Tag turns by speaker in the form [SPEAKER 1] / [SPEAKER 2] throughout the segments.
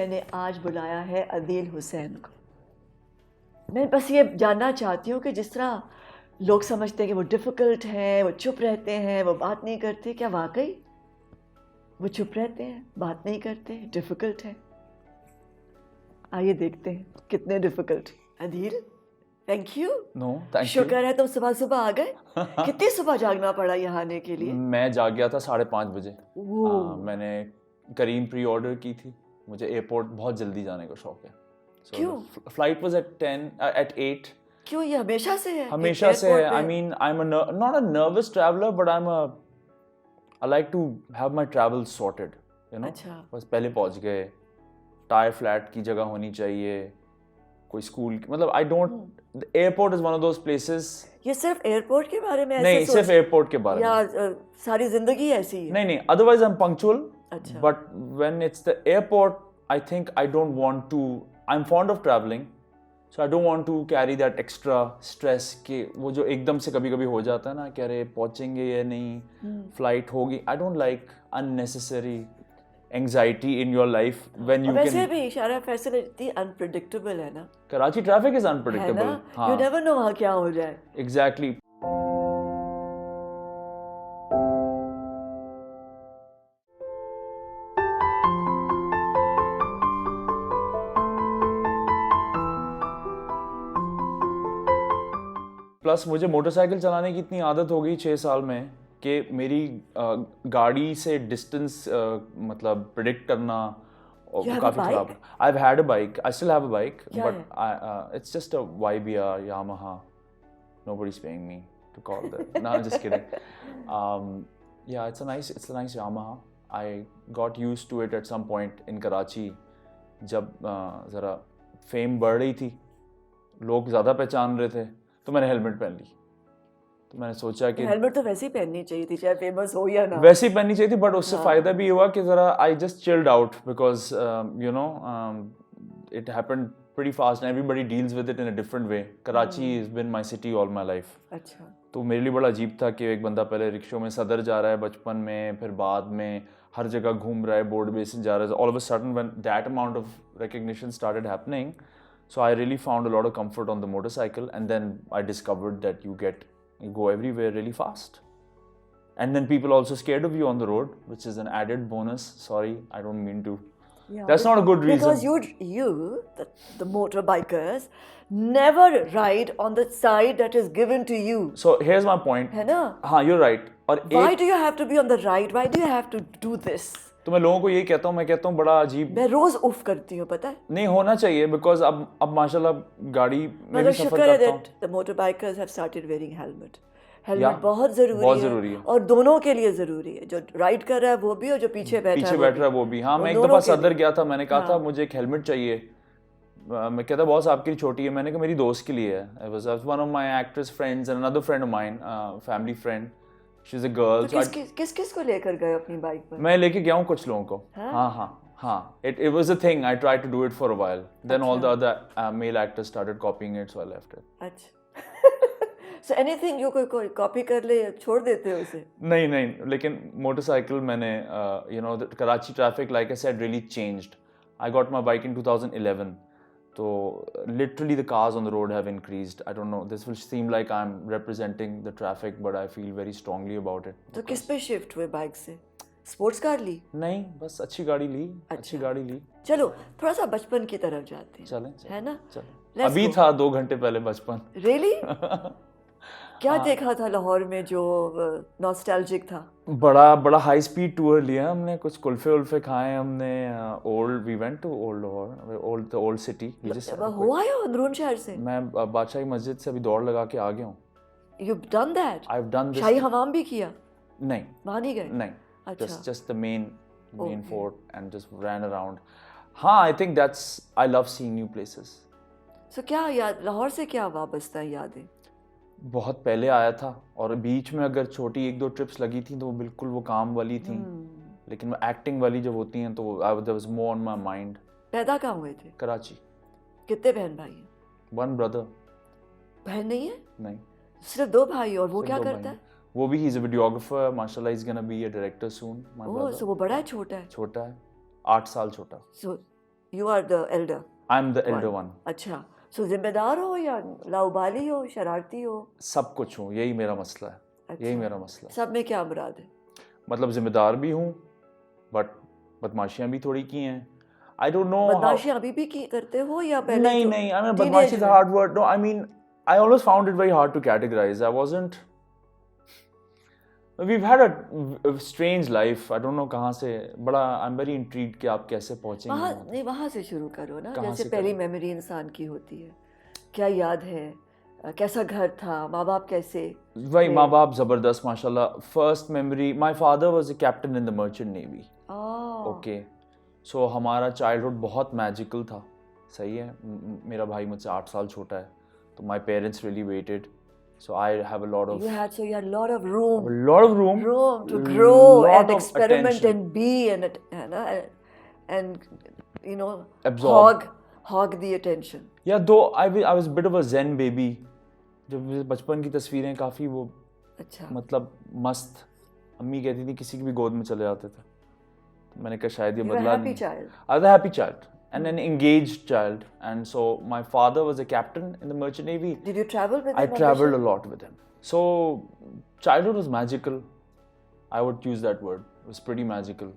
[SPEAKER 1] मैंने आज बुलाया है अदील हुसैन को। मैं बस ये जानना चाहती हूँ कि जिस तरह लोग समझते हैं कि वो डिफ़िकल्ट हैं, वो चुप रहते हैं, वो बात नहीं करते, क्या वाकई वो चुप रहते हैं, बात नहीं करते, डिफ़िकल्ट है? आइए देखते हैं कितने difficult. Adeel, thank you.
[SPEAKER 2] No thank you.
[SPEAKER 1] शुक्र है तुम सुबह सुबह आ गए। कितनी सुबह जागना पड़ा यहाँ आने के लिए?
[SPEAKER 2] मैं जाग गया था 5:30 बजे।
[SPEAKER 1] ओह,
[SPEAKER 2] मैंने करीम प्री ऑर्डर की थी। मुझे एयरपोर्ट बहुत जल्दी जाने का शौक है।
[SPEAKER 1] क्यों?
[SPEAKER 2] Flight was at 8।
[SPEAKER 1] क्यों, ये हमेशा से है
[SPEAKER 2] हमेशा से है।
[SPEAKER 1] एयरपोर्ट
[SPEAKER 2] आई
[SPEAKER 1] पे?
[SPEAKER 2] Mean I am not a nervous traveller but I like to have my travel sorted, you know.
[SPEAKER 1] अच्छा।
[SPEAKER 2] बस पहले पहुंच गए, टायर फ्लैट की जगह होनी चाहिए, कोई स्कूल मतलब I don't, airport is one of those places.
[SPEAKER 1] ये सिर्फ एयरपोर्ट के बारे में ऐसे
[SPEAKER 2] नहीं, सिर्फ एयरपोर्ट के बारे में,
[SPEAKER 1] या सारी जिंदगी ऐसी है?
[SPEAKER 2] नहीं, अदरवाइज आई एम पंक्चुअल,
[SPEAKER 1] अच्छा।
[SPEAKER 2] But when it's the airport I think I don't want to, I am fond of travelling, so I don't want to carry that extra stress कि वो जो एकदम से कभी कभी हो जाता है ना कि अरे पहुंचेंगे या नहीं, फ्लाइट होगी। I don't like unnecessary anxiety in your life when you
[SPEAKER 1] वैसे
[SPEAKER 2] कैन।
[SPEAKER 1] भी शारा फैसल इतनी अनप्रिडिक्टेबल है ना,
[SPEAKER 2] कराची ट्रैफिक इज
[SPEAKER 1] है
[SPEAKER 2] अनप्रेडिक्टेबल।
[SPEAKER 1] ना?
[SPEAKER 2] हाँ,
[SPEAKER 1] यू नेवर नो वहाँ क्या हो जाए।
[SPEAKER 2] एग्जैक्टली। प्लस मुझे मोटरसाइकिल चलाने की इतनी आदत हो गई 6 साल में कि मेरी गाड़ी से डिस्टेंस मतलब प्रिडिक्ट करना
[SPEAKER 1] You have a
[SPEAKER 2] काफ़ी खराब है। I have had a bike, I still have a bike,
[SPEAKER 1] क्या
[SPEAKER 2] but it's just a YBR Yamaha. Nobody's paying me to call that. No, I'm just kidding. Yeah, it's a nice Yamaha. I got used to it at some point in Karachi. जब ज़रा fame बढ़ रही थी, लोग ज़्यादा पहचान रहे थे, तो मैंने हेलमेट पहन ली। तो मैंने सोचा कि
[SPEAKER 1] हेलमेट तो वैसे ही पहननी चाहिए थी, चाहे फेमस हो या ना।
[SPEAKER 2] वैसे ही पहननी चाहिए थी, बट उससे फ़ायदा भी हुआ कि ज़रा I just chilled out because you know it happened pretty fast and everybody deals with it in a different way. Karachi has been my city all my life.
[SPEAKER 1] अच्छा।
[SPEAKER 2] तो मेरे लिए बड़ा अजीब था कि एक बंदा पहले रिक्शों में सदर जा रहा है बचपन में, फिर बाद में हर जगह घूम रहा है, बोर्ड बेसिन जा रहा है. All of a sudden when that amount of recognition started happening, so I really found a lot of comfort on the motorcycle, and then I discovered that you go everywhere really fast. And then people also scared of you on the road, which is an added bonus. Sorry, I don't mean to.
[SPEAKER 1] Yeah,
[SPEAKER 2] That's not a good reason.
[SPEAKER 1] Because the motorbikers, never ride on the side that is given to you.
[SPEAKER 2] So here's my point.
[SPEAKER 1] है ना?
[SPEAKER 2] हाँ, you're right. और
[SPEAKER 1] Why do you have to be on the right? Why do you have to do this?
[SPEAKER 2] तो मैं लोगों को यही कहता हूँ, मैं कहता हूँ बड़ा अजीब,
[SPEAKER 1] मैं रोज उफ करती हूँ, पता है?
[SPEAKER 2] नहीं होना चाहिए, बिकॉज अब माशाल्लाह गाड़ी में भी
[SPEAKER 1] मगर
[SPEAKER 2] सफर
[SPEAKER 1] शुक्र है
[SPEAKER 2] करता हूँ.
[SPEAKER 1] that the motorbikers have started wearing helmet.
[SPEAKER 2] Yeah,
[SPEAKER 1] helmet बहुत ज़रूरी है और दोनों के लिए ज़रूरी है, जो राइड कर रहा है वो भी और जो पीछे बैठ रहा है
[SPEAKER 2] वो भी. हाँ,
[SPEAKER 1] वो
[SPEAKER 2] मैं एक
[SPEAKER 1] दोनों
[SPEAKER 2] दफ़ा
[SPEAKER 1] के लिए।
[SPEAKER 2] सदर गया था, मैंने कहा था
[SPEAKER 1] हाँ।
[SPEAKER 2] मुझे एक हेलमेट चाहिए. मैं कहता बॉस आपके लिए छोटी है. मैंने कहा मेरी दोस्त के लिए है. I was one of my actress friends and another friend of mine, family friend. She's a girl.
[SPEAKER 1] तो किस को लेकर गए अपनी बाइक पर?
[SPEAKER 2] मैं लेके गया हूँ कुछ लोगों को. हाँ. It was a thing. I tried to do it for a while. Then all the other male actors started copying it, so I left it.
[SPEAKER 1] अच्छा. So anything you कोई कॉपी कर ले छोड़ देते हो उसे?
[SPEAKER 2] नहीं, लेकिन मोटरसाइकिल मैंने you know, the Karachi traffic, like I said, really changed. I got my bike in 2011. So literally the cars on the road have increased. I don't know, this will seem like I'm representing the traffic, but I feel very strongly about it.
[SPEAKER 1] तो किस पे shift हुए bike से? Sports car ली?
[SPEAKER 2] नहीं, बस अच्छी गाड़ी ली.
[SPEAKER 1] चलो थोड़ा सा बचपन की तरफ जाते हैं.
[SPEAKER 2] चलें.
[SPEAKER 1] है ना?
[SPEAKER 2] चलें. अभी था 2 घंटे पहले बचपन.
[SPEAKER 1] Really? क्या देखा था लाहौर में जो नॉस्टैल्जिक था?
[SPEAKER 2] बड़ा हाई स्पीड टूर लिया हमने, कुछ कुल्फे खाए हमने. We went to old Lahore, the old city.
[SPEAKER 1] हुआ है अंदरून शहर से?
[SPEAKER 2] मैं बादशाही मस्जिद से अभी दौड़ लगा के आ गया हूँ.
[SPEAKER 1] You've done that?
[SPEAKER 2] I've done this.
[SPEAKER 1] शाही हमाम भी किया?
[SPEAKER 2] नहीं.
[SPEAKER 1] वहाँ नहीं गए?
[SPEAKER 2] नहीं.
[SPEAKER 1] अच्छा.
[SPEAKER 2] Just the main fort and just ran around. हाँ, I think I love seeing new places.
[SPEAKER 1] So क्या याद, लाहौर से क्या वाबस्ता है यादें?
[SPEAKER 2] बहुत पहले आया था और बीच में अगर छोटी 1-2 ट्रिप्स लगी थी तो वो बिल्कुल वो काम वाली थी. लेकिन वो एक्टिंग वाली जब होती हैं तो there was more on my mind.
[SPEAKER 1] पैदा कहाँ हुए थे?
[SPEAKER 2] कराची.
[SPEAKER 1] कितने बहन भाई हैं?
[SPEAKER 2] 1 brother.
[SPEAKER 1] बहन नहीं है?
[SPEAKER 2] नहीं.
[SPEAKER 1] सिर्फ 2 भाई. और वो क्या करता है?
[SPEAKER 2] वो भी he's a videographer. माशाल्लाह he's gonna be a director soon. My brother.
[SPEAKER 1] So वो बड़ा है छोटा है?
[SPEAKER 2] छोटा है. 8 साल छोटा.
[SPEAKER 1] So You are the elder
[SPEAKER 2] I'm the elder
[SPEAKER 1] one.
[SPEAKER 2] one.
[SPEAKER 1] अच्छा, so जिम्मेदार हो या लाउबाली हो, शरारती हो?
[SPEAKER 2] सब कुछ हूँ, यही मेरा मसला है, यही
[SPEAKER 1] अच्छा,
[SPEAKER 2] मेरा मसला है।
[SPEAKER 1] सब में क्या मुराद है?
[SPEAKER 2] मतलब जिम्मेदार भी हूँ, बट बदमाशियाँ भी थोड़ी की हैं। I don't know how.
[SPEAKER 1] बदमाशी अभी भी की करते हो या पहले
[SPEAKER 2] नहीं
[SPEAKER 1] जो
[SPEAKER 2] नहीं, I mean
[SPEAKER 1] teenage
[SPEAKER 2] बदमाशी is a
[SPEAKER 1] में?
[SPEAKER 2] hard word. No, I mean I always found it very hard to categorize. I wasn't. We've had a strange life. I don't know कहाँ से बड़ा. I'm very intrigued कि आप कैसे पहुँचेंगे
[SPEAKER 1] वहाँ
[SPEAKER 2] वहाँ तक।
[SPEAKER 1] नहीं, वहाँ से शुरू करो ना,
[SPEAKER 2] कहाँ
[SPEAKER 1] जैसे
[SPEAKER 2] से
[SPEAKER 1] पहली
[SPEAKER 2] करें?
[SPEAKER 1] मेमोरी इंसान की होती है, क्या याद है, कैसा घर था, माँ बाप कैसे
[SPEAKER 2] वही
[SPEAKER 1] थे?
[SPEAKER 2] माँ बाप ज़बरदस्त माशाल्लाह. First memory, my father was a captain in the merchant navy. Okay, so हमारा चाइल्डहुड बहुत मैजिकल था. सही है. मेरा भाई मुझसे 8 साल छोटा है, तो my parents really waited. So I have a lot of
[SPEAKER 1] You had lot of room
[SPEAKER 2] room,
[SPEAKER 1] to grow
[SPEAKER 2] lot
[SPEAKER 1] and
[SPEAKER 2] of
[SPEAKER 1] experiment
[SPEAKER 2] attention,
[SPEAKER 1] and be and you know
[SPEAKER 2] absorb.
[SPEAKER 1] hog the attention.
[SPEAKER 2] या दो I was a bit of a zen baby. जब बचपन की तस्वीरें काफ़ी वो
[SPEAKER 1] अच्छा,
[SPEAKER 2] मतलब मस्त. अम्मी कहती थी किसी की भी गोद में चले जाते थे. तो मैंने कहा शायद ये
[SPEAKER 1] you were a
[SPEAKER 2] बदला
[SPEAKER 1] happy
[SPEAKER 2] नहीं.
[SPEAKER 1] child.
[SPEAKER 2] I was a happy child and an engaged child, and so my father was a captain in the merchant navy.
[SPEAKER 1] Did you travel with
[SPEAKER 2] I
[SPEAKER 1] him on the
[SPEAKER 2] traveled a
[SPEAKER 1] ship?
[SPEAKER 2] lot with him. So childhood was magical. I would use that word. It was pretty magical.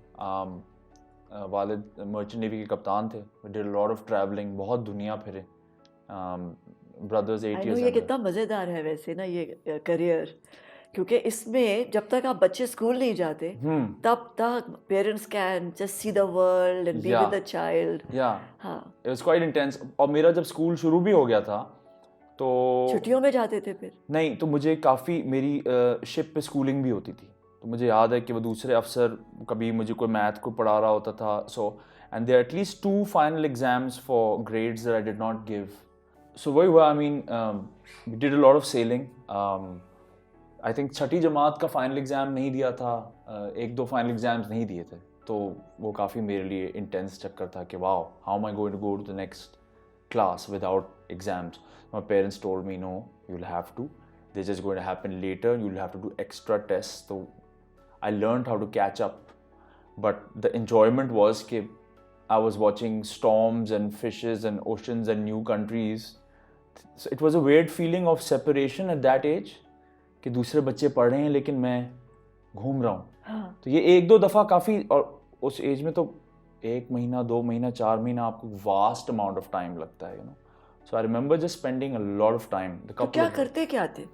[SPEAKER 2] वालिद merchant navy के कप्तान थे. We did a lot of traveling. बहुत दुनिया फिरे. Brothers 8
[SPEAKER 1] I know
[SPEAKER 2] years
[SPEAKER 1] ये
[SPEAKER 2] younger.
[SPEAKER 1] कितना मज़ेदार है वैसे ना ये करियर, क्योंकि इसमें जब तक आप बच्चे स्कूल नहीं जाते तब तक parents can just see the world and be
[SPEAKER 2] Yeah.
[SPEAKER 1] With the child.
[SPEAKER 2] Yeah,
[SPEAKER 1] हाँ,
[SPEAKER 2] it was quite intense. और मेरा जब स्कूल शुरू भी हो गया था तो
[SPEAKER 1] छुट्टियों में जाते थे फिर?
[SPEAKER 2] नहीं, तो मुझे काफ़ी मेरी शिप पे स्कूलिंग भी होती थी. तो मुझे याद है कि वो दूसरे अफसर कभी मुझे कोई मैथ को पढ़ा रहा होता था. So and there at least 2 final exams for grades that I did not give. So वही हुआ. I mean we did a lot of sailing. I think छठी जमात का फाइनल एग्ज़ाम नहीं दिया था. 1-2 फाइनल एग्ज़ाम्स नहीं दिए थे. तो वो काफ़ी मेरे लिए इंटेंस चक्कर था कि wow, how am I going to go to the next class without exams. My parents told me, no, you'll have to. They're just going to happen later. You'll have to do extra tests. So I learned how to catch up. But the enjoyment was that I was watching storms and fishes and oceans and new countries. So it was a weird feeling of separation at that age. कि दूसरे बच्चे पढ़ रहे हैं लेकिन मैं घूम रहा हूँ.
[SPEAKER 1] हाँ.
[SPEAKER 2] तो ये 1-2 दफ़ा काफ़ी. और उस एज में तो 1 महीना 2 महीना 4 महीना आपको वास्ट अमाउंट ऑफ टाइम लगता है, you know. So I remember just spending a lot of time.
[SPEAKER 1] तो क्या करते क्या थे?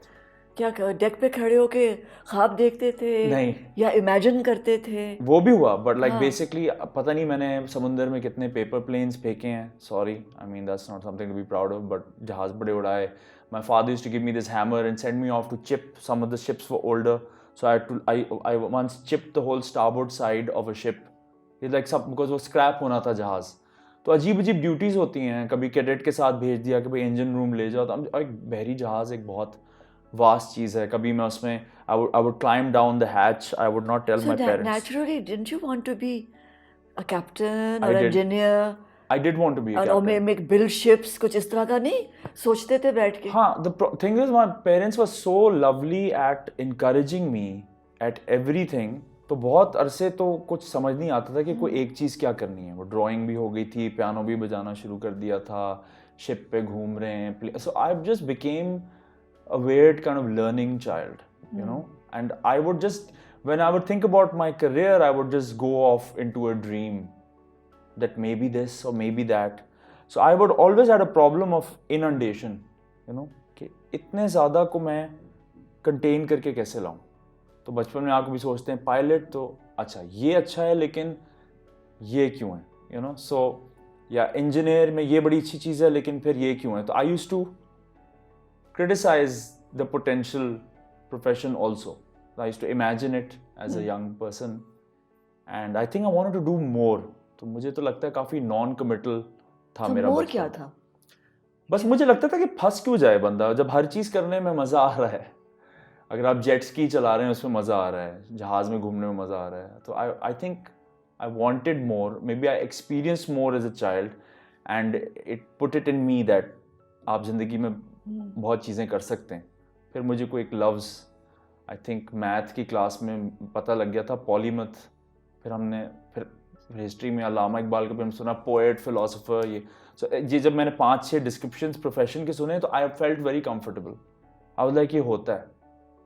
[SPEAKER 1] क्या डेक पे खड़े होके ख्वाब देखते थे?
[SPEAKER 2] नहीं,
[SPEAKER 1] या इमेजिन करते थे?
[SPEAKER 2] वो भी हुआ, बट लाइक
[SPEAKER 1] हाँ.
[SPEAKER 2] बेसिकली पता नहीं मैंने समुंदर में कितने पेपर प्लेन्स फेंके हैं. Sorry, I mean that's not something to be proud of, but जहाज बड़े उड़ाए. My father used to give me this hammer and send me off to chip some of the ships were older. So I once chipped the whole starboard side of a ship. Like सब because वो scrap होना था जहाज़. तो अजीब अजीब duties होती हैं. कभी कैडेट के साथ भेज दिया कि भाई इंजन रूम ले जाओ. तो एक बहरी जहाज़ एक बहुत वास्ट चीज़ है. कभी मैं उसमें I would climb down the hatch. I would not tell my parents.
[SPEAKER 1] Naturally, didn't you want to be a captain
[SPEAKER 2] I
[SPEAKER 1] or
[SPEAKER 2] did.
[SPEAKER 1] engineer?
[SPEAKER 2] I did want to be a
[SPEAKER 1] और
[SPEAKER 2] captain.
[SPEAKER 1] make build ships, कुछ इस तरह का नहीं सोचते थे बैठ के?
[SPEAKER 2] हाँ, the thing is my parents were so lovely at encouraging me at everything. तो बहुत अरसे तो कुछ समझ नहीं आता था कि कोई एक चीज़ क्या करनी है. वो ड्राइंग भी हो गई थी, पियानो भी बजाना शुरू कर दिया था, शिप पे घूम रहे हैं. So I just became a weird kind of learning child, you know. And I would just, when I would think about my career, I would just go off into a dream that maybe this or maybe that. So I would always had a problem of inundation, you know, कि इतने ज़्यादा को मैं contain करके कैसे लाऊं. तो बचपन में आप कभी सोचते हैं पायलट तो अच्छा, ये अच्छा है लेकिन ये क्यों है, यू नो. सो या इंजीनियर में ये बड़ी अच्छी चीज़ है लेकिन फिर ये क्यों है. तो I used to criticize the potential profession also. I used to imagine it as a young person and I think I wanted to do more. तो मुझे तो लगता है काफ़ी नॉन कमिटल था
[SPEAKER 1] तो
[SPEAKER 2] मेरा
[SPEAKER 1] मोर
[SPEAKER 2] बचपन.
[SPEAKER 1] क्या था?
[SPEAKER 2] बस मुझे लगता था कि फंस क्यों जाए बंदा जब हर चीज़ करने में मज़ा आ रहा है. अगर आप जेट स्की चला रहे हैं उसमें मज़ा आ रहा है, जहाज़ में घूमने में मज़ा आ रहा है. तो I think I wanted more. Maybe I experience more as a child and it put it in me that आप ज़िंदगी में बहुत चीज़ें कर सकते हैं. फिर मुझे कोई एक लफ्ज़ आई थिंक मैथ की क्लास में पता लग गया था, पॉलीमथ. फिर हिस्ट्री में अल्लामा इकबाल का भी हमने सुना, पोएट, फिलोसोफर, ये ये जब मैंने 5-6 डिस्क्रिप्शंस प्रोफेशन के सुने तो I felt very comfortable. I was like ये होता है,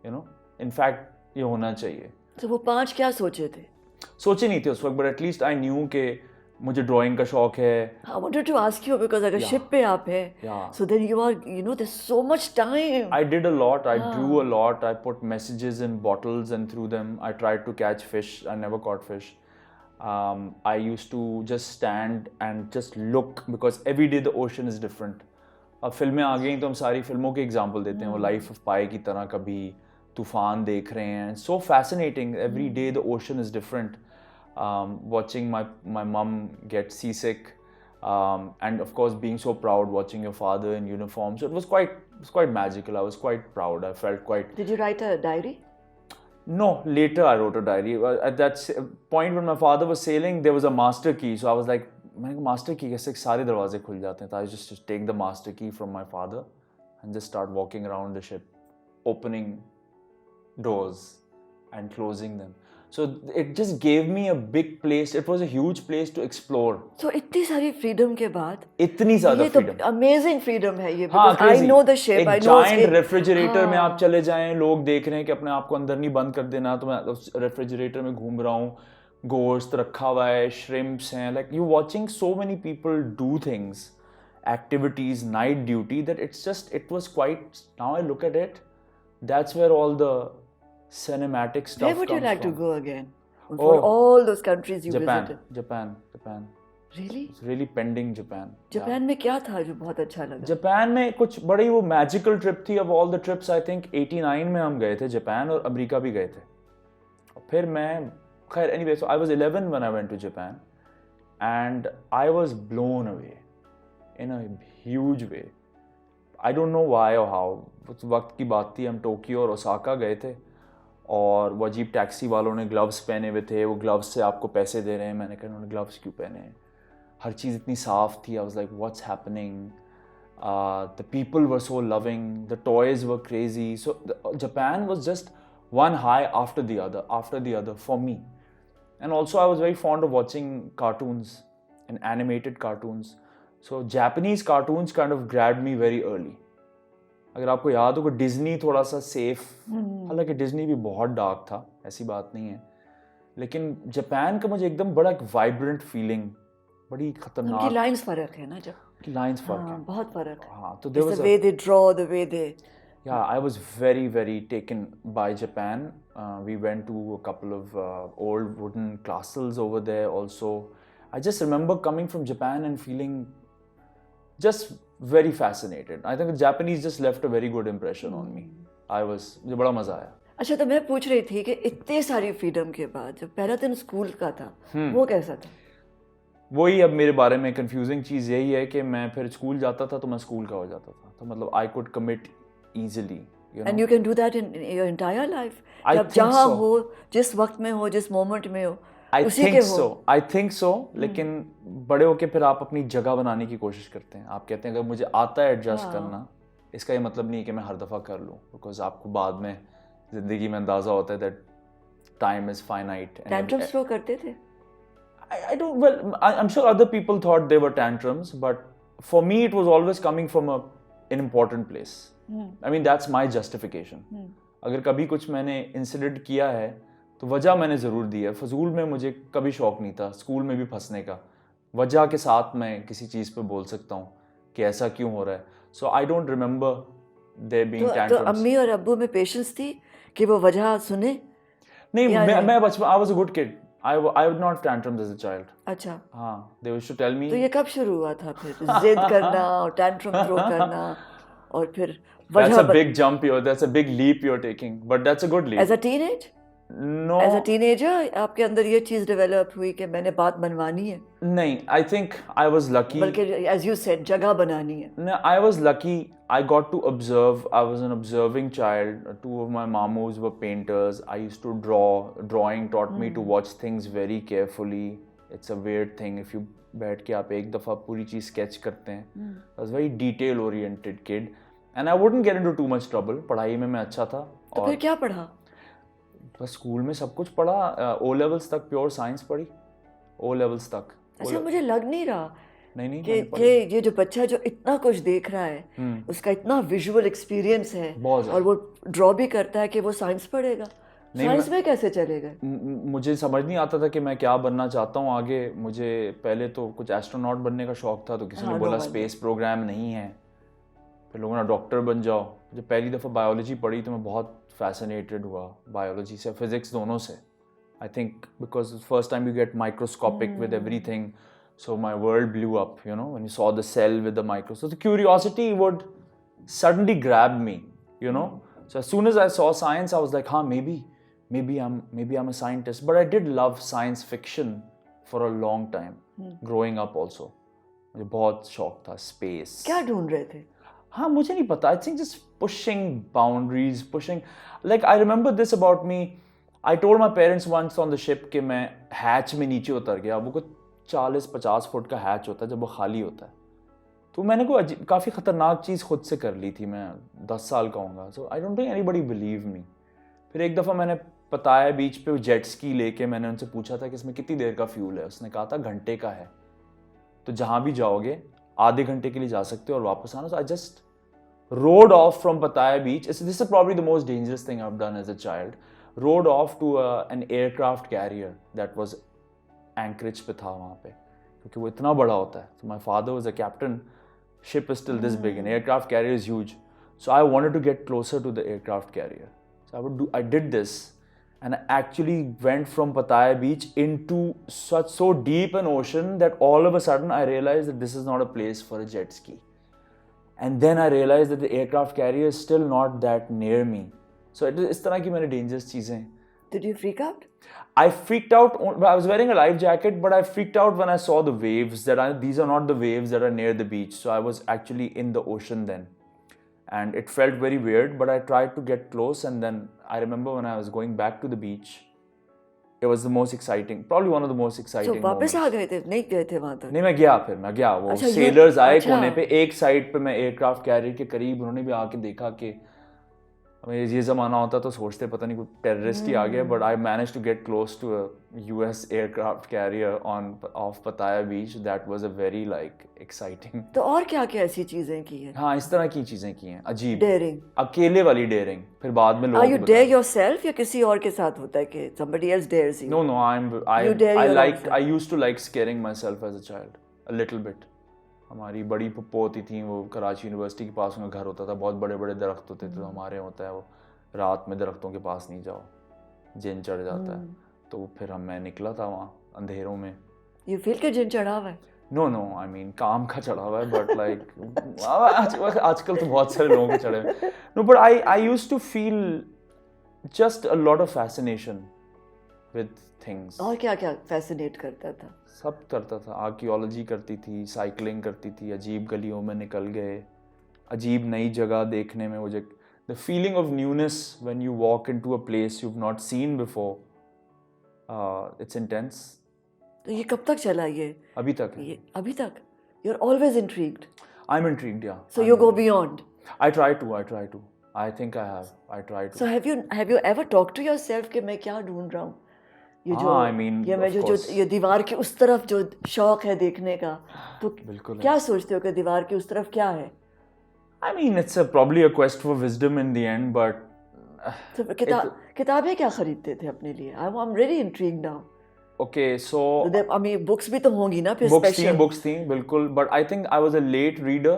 [SPEAKER 2] यू नो, इनफैक्ट ये होना चाहिए।
[SPEAKER 1] तो वो 5 क्या सोचे थे?
[SPEAKER 2] सोचे नहीं थे उस वक्त, बट एटलीस्ट आई न्यू कि मुझे ड्राइंग का शौक है।
[SPEAKER 1] I wanted to ask you because अगर शिप पे आप हैं,
[SPEAKER 2] Yeah.
[SPEAKER 1] so then you are, you know, there's so much time.
[SPEAKER 2] I did a lot. I drew a lot. I put messages in bottles and threw them. I tried to catch fish. I never caught fish. I used to just stand and just look because every day the ocean is different. अब फिल्में आ गई तो हम सारी फिल्मों के example देते हैं, वो लाइफ ऑफ पाई की तरह, कभी तूफान देख रहे हैं। So fascinating, every day the ocean is different. Watching my mom get seasick, and of course being so proud watching your father in uniform. So it was quite magical. I was quite proud. I felt quite.
[SPEAKER 1] Did you write a diary?
[SPEAKER 2] No, later I wrote a diary. At that point when my father was sailing, there was a master key. So I was like, master key कैसे सारे दरवाजे खुल जाते हैं? So I just take the master key from my father and just start walking around the ship, opening doors and closing them. So it just gave me a big place. It was a huge place to explore.
[SPEAKER 1] So इतनी सारी freedom के बाद,
[SPEAKER 2] इतनी ज़्यादा
[SPEAKER 1] ये तो
[SPEAKER 2] freedom.
[SPEAKER 1] amazing freedom है ये,
[SPEAKER 2] हाँ,
[SPEAKER 1] because I know the shape.
[SPEAKER 2] एक
[SPEAKER 1] I know
[SPEAKER 2] giant refrigerator में
[SPEAKER 1] हाँ.
[SPEAKER 2] आप चले जाएं, लोग देख रहे हैं कि अपने आप को अंदर नहीं बंद कर देना, तो मैं उस रेफ्रिजरेटर में घूम रहा हूँ, गोश्त रखा हुआ है, shrimps हैं, like you watching so many people do things, activities, night duty, that it was quite, now I look at it, that's where all the cinematic stuff
[SPEAKER 1] Where would you
[SPEAKER 2] comes
[SPEAKER 1] like to
[SPEAKER 2] from.
[SPEAKER 1] go again? For all those countries you visited.
[SPEAKER 2] Japan.
[SPEAKER 1] Really?
[SPEAKER 2] It's really pending Japan.
[SPEAKER 1] Japan में क्या था जो बहुत अच्छा लगा?
[SPEAKER 2] Japan में कुछ बड़ी वो मैजिकल ट्रिप थी। अब all the trips I think 89 में हम गए थे जापान, और अमेरिका भी गए थे। फिर मैं खैर anyway, so I was 11 when I went to Japan and I was blown away in a huge way. I don't know why और हाउ। उस वक्त की बात थी, हम टोक्यो और ओसाका गए थे, और वो अजीब टैक्सी वालों ने ग्लव्स पहने हुए थे, वो ग्लव्स से आपको पैसे दे रहे हैं। मैंने कहा उन्होंने ग्लव्स क्यों पहने हैं? हर चीज़ इतनी साफ थी। आई was like what's happening? The people were so loving, the toys were crazy. So Japan was just one high after the other for me. And also I was very fond of watching cartoons and animated cartoons. So Japanese cartoons kind of grabbed me very early. अगर आपको याद हो कि Disney थोड़ा सा safe, हालांकि Disney भी बहुत डार्क था, ऐसी बात नहीं है, लेकिन जापान का मुझे एकदम बड़ा एक वाइब्रेंट फीलिंग, बड़ी खतरनाक।
[SPEAKER 1] उनकी लाइंस फर्क है ना, जब
[SPEAKER 2] लाइंस फर्क है,
[SPEAKER 1] बहुत फर्क है।
[SPEAKER 2] हाँ, तो there was
[SPEAKER 1] the way they draw, the way they
[SPEAKER 2] I was very taken by Japan. We went to a couple of old wooden castles over there also. I just remember coming from Japan and feeling just very fascinated. I think the Japanese just left a very good impression on me. मुझे बड़ा मजा आया।
[SPEAKER 1] अच्छा, तो मैं पूछ रही थी कि इतने सारी फ्रीडम के बाद जब पहला दिन स्कूल का था, वो कैसा था?
[SPEAKER 2] वही, अब मेरे बारे में कंफ्यूजिंग चीज़ यही है कि मैं फिर स्कूल जाता था तो मैं स्कूल का हो जाता था, तो मतलब I could commit easily, you know.
[SPEAKER 1] And you can do that in your entire life. जब
[SPEAKER 2] think
[SPEAKER 1] जहाँ
[SPEAKER 2] so.
[SPEAKER 1] हो, जिस वक्त में हो, जिस मोमेंट में हो,
[SPEAKER 2] I
[SPEAKER 1] उसी
[SPEAKER 2] think
[SPEAKER 1] के
[SPEAKER 2] so.
[SPEAKER 1] हो।
[SPEAKER 2] I think so. लेकिन बड़े होके फिर आप अपनी जगह बनाने की कोशिश करते हैं। आप कहते हैं अगर मुझे आता है एडजस्ट करना, इसका ये मतलब नहीं है कि मैं हर दफ़ा कर लूँ, बिकॉज आपको बाद में ज़िंदगी में अंदाज़ा होता है that time is finite.
[SPEAKER 1] Tantrums throw करते थे?
[SPEAKER 2] I don't, well, I'm sure other people thought they were tantrums, but for me it was always coming from an important place. I mean, that's my justification. अगर कभी कुछ मैंने incident किया है तो वजह मैंने ज़रूर दी है। फजूल में मुझे कभी शौक नहीं था, स्कूल में भी फंसने का। वजह के साथ मैं किसी चीज़ पे बोल सकता हूँ कि ऐसा क्यों हो रहा है। So I don't remember there being
[SPEAKER 1] तो
[SPEAKER 2] टैंट्रम्स।
[SPEAKER 1] अम्मी और अब्बू में पेशेंस थी कि वो वजह सुने?
[SPEAKER 2] नहीं, मैं बचपन, I was a good kid. I would not tantrums as a child.
[SPEAKER 1] अच्छा,
[SPEAKER 2] हाँ, they used to tell me.
[SPEAKER 1] तो ये कब शुरू हुआ था फिर जिद करना और टैंट्रम थ्रो करना, और फिर
[SPEAKER 2] That's a big jump here. That's a big leap you're taking, but that's a good leap.
[SPEAKER 1] As a teenage?
[SPEAKER 2] No.
[SPEAKER 1] As a teenager आपके अंदर ये चीज़ डेवलप हुई कि मैंने बात मनवानी है?
[SPEAKER 2] नहीं, I think I was lucky.
[SPEAKER 1] बल्कि as you said, जगह बनानी है।
[SPEAKER 2] No, I was lucky. I got to observe. I was an observing child. Two of my mamus were painters. I used to draw. Drawing taught me to watch things very carefully. It's a weird thing. If you बैठ के आप एक दफ़ा पूरी चीज़ sketch करते हैं। I was a very detail oriented kid. And I wouldn't get into too much trouble. पढ़ाई में मैं अच्छा था।
[SPEAKER 1] तो फिर क्या पढ़ा?
[SPEAKER 2] बस स्कूल में सब कुछ पढ़ा। O levels तक प्योर साइंस पढ़ी। ओ लेवल्स तक।
[SPEAKER 1] अच्छा, मुझे लग नहीं रहा
[SPEAKER 2] नहीं
[SPEAKER 1] कि
[SPEAKER 2] मैंने पढ़ी।
[SPEAKER 1] ये जो बच्चा जो इतना कुछ देख रहा है, उसका इतना विजुअल एक्सपीरियंस है
[SPEAKER 2] बहुत
[SPEAKER 1] और वो ड्रॉ भी करता है कि वो साइंस पढ़ेगा।
[SPEAKER 2] नहीं,
[SPEAKER 1] साइंस में कैसे चलेगा?
[SPEAKER 2] मुझे समझ नहीं आता था कि मैं क्या बनना चाहता हूँ आगे। मुझे पहले तो कुछ एस्ट्रोनॉट बनने का शौक था, तो किसी ने
[SPEAKER 1] हाँ,
[SPEAKER 2] बोला
[SPEAKER 1] नो वंडर।
[SPEAKER 2] स्पेस प्रोग्राम नहीं है। फिर लोगों ने डॉक्टर बन जाओ। जब पहली दफ़ा बायोलॉजी पढ़ी तो मैं बहुत फैसिनेटेड हुआ बायोलॉजी से, फिजिक्स दोनों से। I think because first time you get microscopic with everything, so my world blew up, you know, when you saw the cell with the micro. So the curiosity would suddenly grab me, you know. So as soon as I saw science, I was like, huh, maybe I'm a scientist. But I did love science fiction for a long time, growing up also. मुझे बहुत शौक था space.
[SPEAKER 1] क्या ढूंढ रहे थे?
[SPEAKER 2] हाँ, मुझे नहीं पता। I think just pushing boundaries, pushing, like I remember this about me. I told my parents once on the ship कि मैं हैच में नीचे उतर गया। वो कुछ 40-50 फुट का हैच होता है जब वो खाली होता है। तो मैंने कोई काफ़ी ख़तरनाक चीज़ खुद से कर ली थी। मैं 10 साल का हूँगा। So I don't think anybody believe me. फिर एक दफ़ा मैंने पताया बीच पे जेट स्की लेके मैंने उनसे पूछा था कि इसमें कितनी देर का फ्यूल है। उसने कहा था घंटे का है, तो जहाँ भी जाओगे आधे घंटे के लिए जा सकते हो और वापस आना। So I just rode off from Pattaya Beach. This is probably the most dangerous thing I've done as a child. Rode off to an aircraft carrier that was Anchorage पे था वहाँ पे, क्योंकि वो इतना बड़ा होता है. So my father was a captain. Ship is still this big. An aircraft carrier is huge. So I wanted to get closer to the aircraft carrier. So I did this, and I actually went from Pattaya Beach into so deep an ocean that all of a sudden I realized that this is not a place for a jet ski. And then I realized that the aircraft carrier is still not that near me. So इस तरह की मैंने dangerous चीज़ें.
[SPEAKER 1] Did you freak out?
[SPEAKER 2] I freaked out. I was wearing a life jacket, but I freaked out when I saw the waves. These are not the waves that are near the beach. So I was actually in the ocean then, and it felt very weird. But I tried to get close, and then I remember when I was going back to the beach, it was the most exciting, probably one of the most exciting
[SPEAKER 1] So वापस
[SPEAKER 2] moments.
[SPEAKER 1] आ गए थे? नहीं गए थे वहाँ तक?
[SPEAKER 2] नहीं, मैं गया वो
[SPEAKER 1] अच्छा,
[SPEAKER 2] सेलर्स आए
[SPEAKER 1] अच्छा।
[SPEAKER 2] कोने पे, एक साइड पे मैं एयरक्राफ्ट कैरियर के करीब, उन्होंने भी आके देखा कि ये ज़माना होता तो सोचते पता नहीं कोई टेररिस्ट ही आ गया. But I manage to get close to a US aircraft carrier off Pattaya beach. That was a very like exciting.
[SPEAKER 1] तो और क्या क्या ऐसी चीजें की हैं?
[SPEAKER 2] हाँ, इस तरह की चीज़ें की हैं अजीब,
[SPEAKER 1] Daring.
[SPEAKER 2] अकेले वाली डेयरिंग. फिर बाद में
[SPEAKER 1] Are
[SPEAKER 2] लोगों
[SPEAKER 1] you
[SPEAKER 2] को
[SPEAKER 1] dare yourself या किसी और के साथ होता है कि somebody else dares you?
[SPEAKER 2] No,
[SPEAKER 1] You dare your own self.
[SPEAKER 2] I used to like scaring myself as a child a little bit. हमारी बड़ी पप्पो होती थी, वो कराची यूनिवर्सिटी के पास उनका घर होता था, बहुत बड़े बड़े दरख्त होते थे. तो हमारे होता है वो रात में दरख्तों के पास नहीं जाओ, जिन चढ़ जाता है. तो फिर मैं निकला था वहाँ अंधेरों में.
[SPEAKER 1] You feel कि जिन चढ़ा हुआ है?
[SPEAKER 2] नो आई मीन काम का चढ़ा हुआ है, बट लाइक आजकल तो बहुत सारे लोगों के चढ़े हुए. No, but I used to feel just a lot of fascination with things.
[SPEAKER 1] और क्या क्या फैसिनेट करता था?
[SPEAKER 2] सब करता था. आर्कियोलॉजी करती थी, साइकिलिंग करती थी, अजीब गलियों में निकल गए, अजीब नई जगह देखने में. मुझे the feeling of newness when you walk into a place you have not seen before, it's intense.
[SPEAKER 1] तो ये कब तक चला ये?
[SPEAKER 2] अभी तक है.
[SPEAKER 1] ये अभी तक? You're always intrigued.
[SPEAKER 2] I'm intrigued, yeah.
[SPEAKER 1] So you go beyond.
[SPEAKER 2] I try to. I think I have. I try to.
[SPEAKER 1] So have you ever talked to yourself कि मैं क्या ढूंढ रहा हूँ? ये जो
[SPEAKER 2] I mean,
[SPEAKER 1] ये मैं
[SPEAKER 2] of
[SPEAKER 1] जो
[SPEAKER 2] course.
[SPEAKER 1] ये दीवार के उस तरफ जो शौक है देखने का, तो
[SPEAKER 2] बिल्कुल है.
[SPEAKER 1] क्या सोचते हो कि दीवार के उस तरफ क्या है?
[SPEAKER 2] I mean, it's probably a quest for wisdom in the end, but
[SPEAKER 1] तो किताबें क्या खरीदते थे अपने लिए? I'm really intrigued now.
[SPEAKER 2] okay, so
[SPEAKER 1] तो I mean बुक्स भी तो होंगी ना फिर
[SPEAKER 2] books थी बिल्कुल. But I think I was a late reader.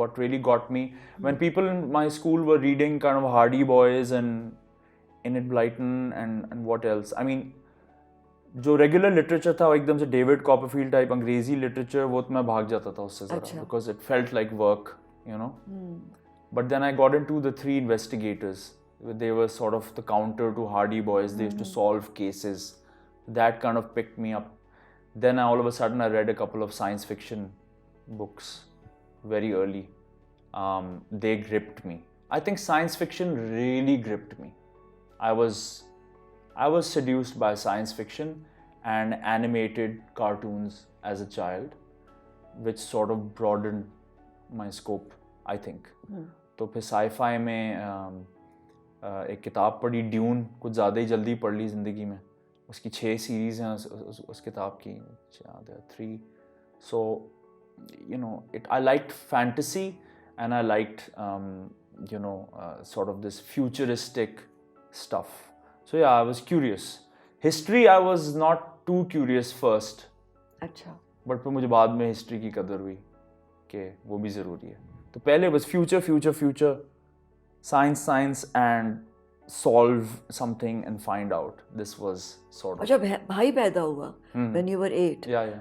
[SPEAKER 2] What really got me when people in my school were reading kind of Hardy Boys and Enid Blyton and what else. I mean, जो regular literature था वो एकदम से David Copperfield type अंग्रेजी literature, वो तो मैं भाग जाता था उससे ज़रा, because it felt like work, you know. But then I got into the three investigators. They were sort of the counter to Hardy Boys. They used to solve cases. That kind of picked me up. Then all of a sudden I read a couple of science fiction books very early. They gripped me. I think science fiction really gripped me. I was seduced by science fiction and animated cartoons as a child, which sort of broadened my scope, I think. तो फिर sci-fi में एक किताब पढ़ी dune, कुछ ज़्यादा ही जल्दी पढ़ ली ज़िंदगी में. उसकी 6 सीरीज़ हैं उस किताब की, 3. So, you know, I liked fantasy and I liked, sort of this futuristic stuff. So yeah, I was curious. History, I was not too curious first,
[SPEAKER 1] अच्छा,
[SPEAKER 2] but फिर मुझे बाद में हिस्ट्री की कदर हुई कि वो भी ज़रूरी है. तो पहले बस future, science and solve something and find out. This was sort of.
[SPEAKER 1] अच्छा भाई पैदा हुआ when you were 8.
[SPEAKER 2] Yeah.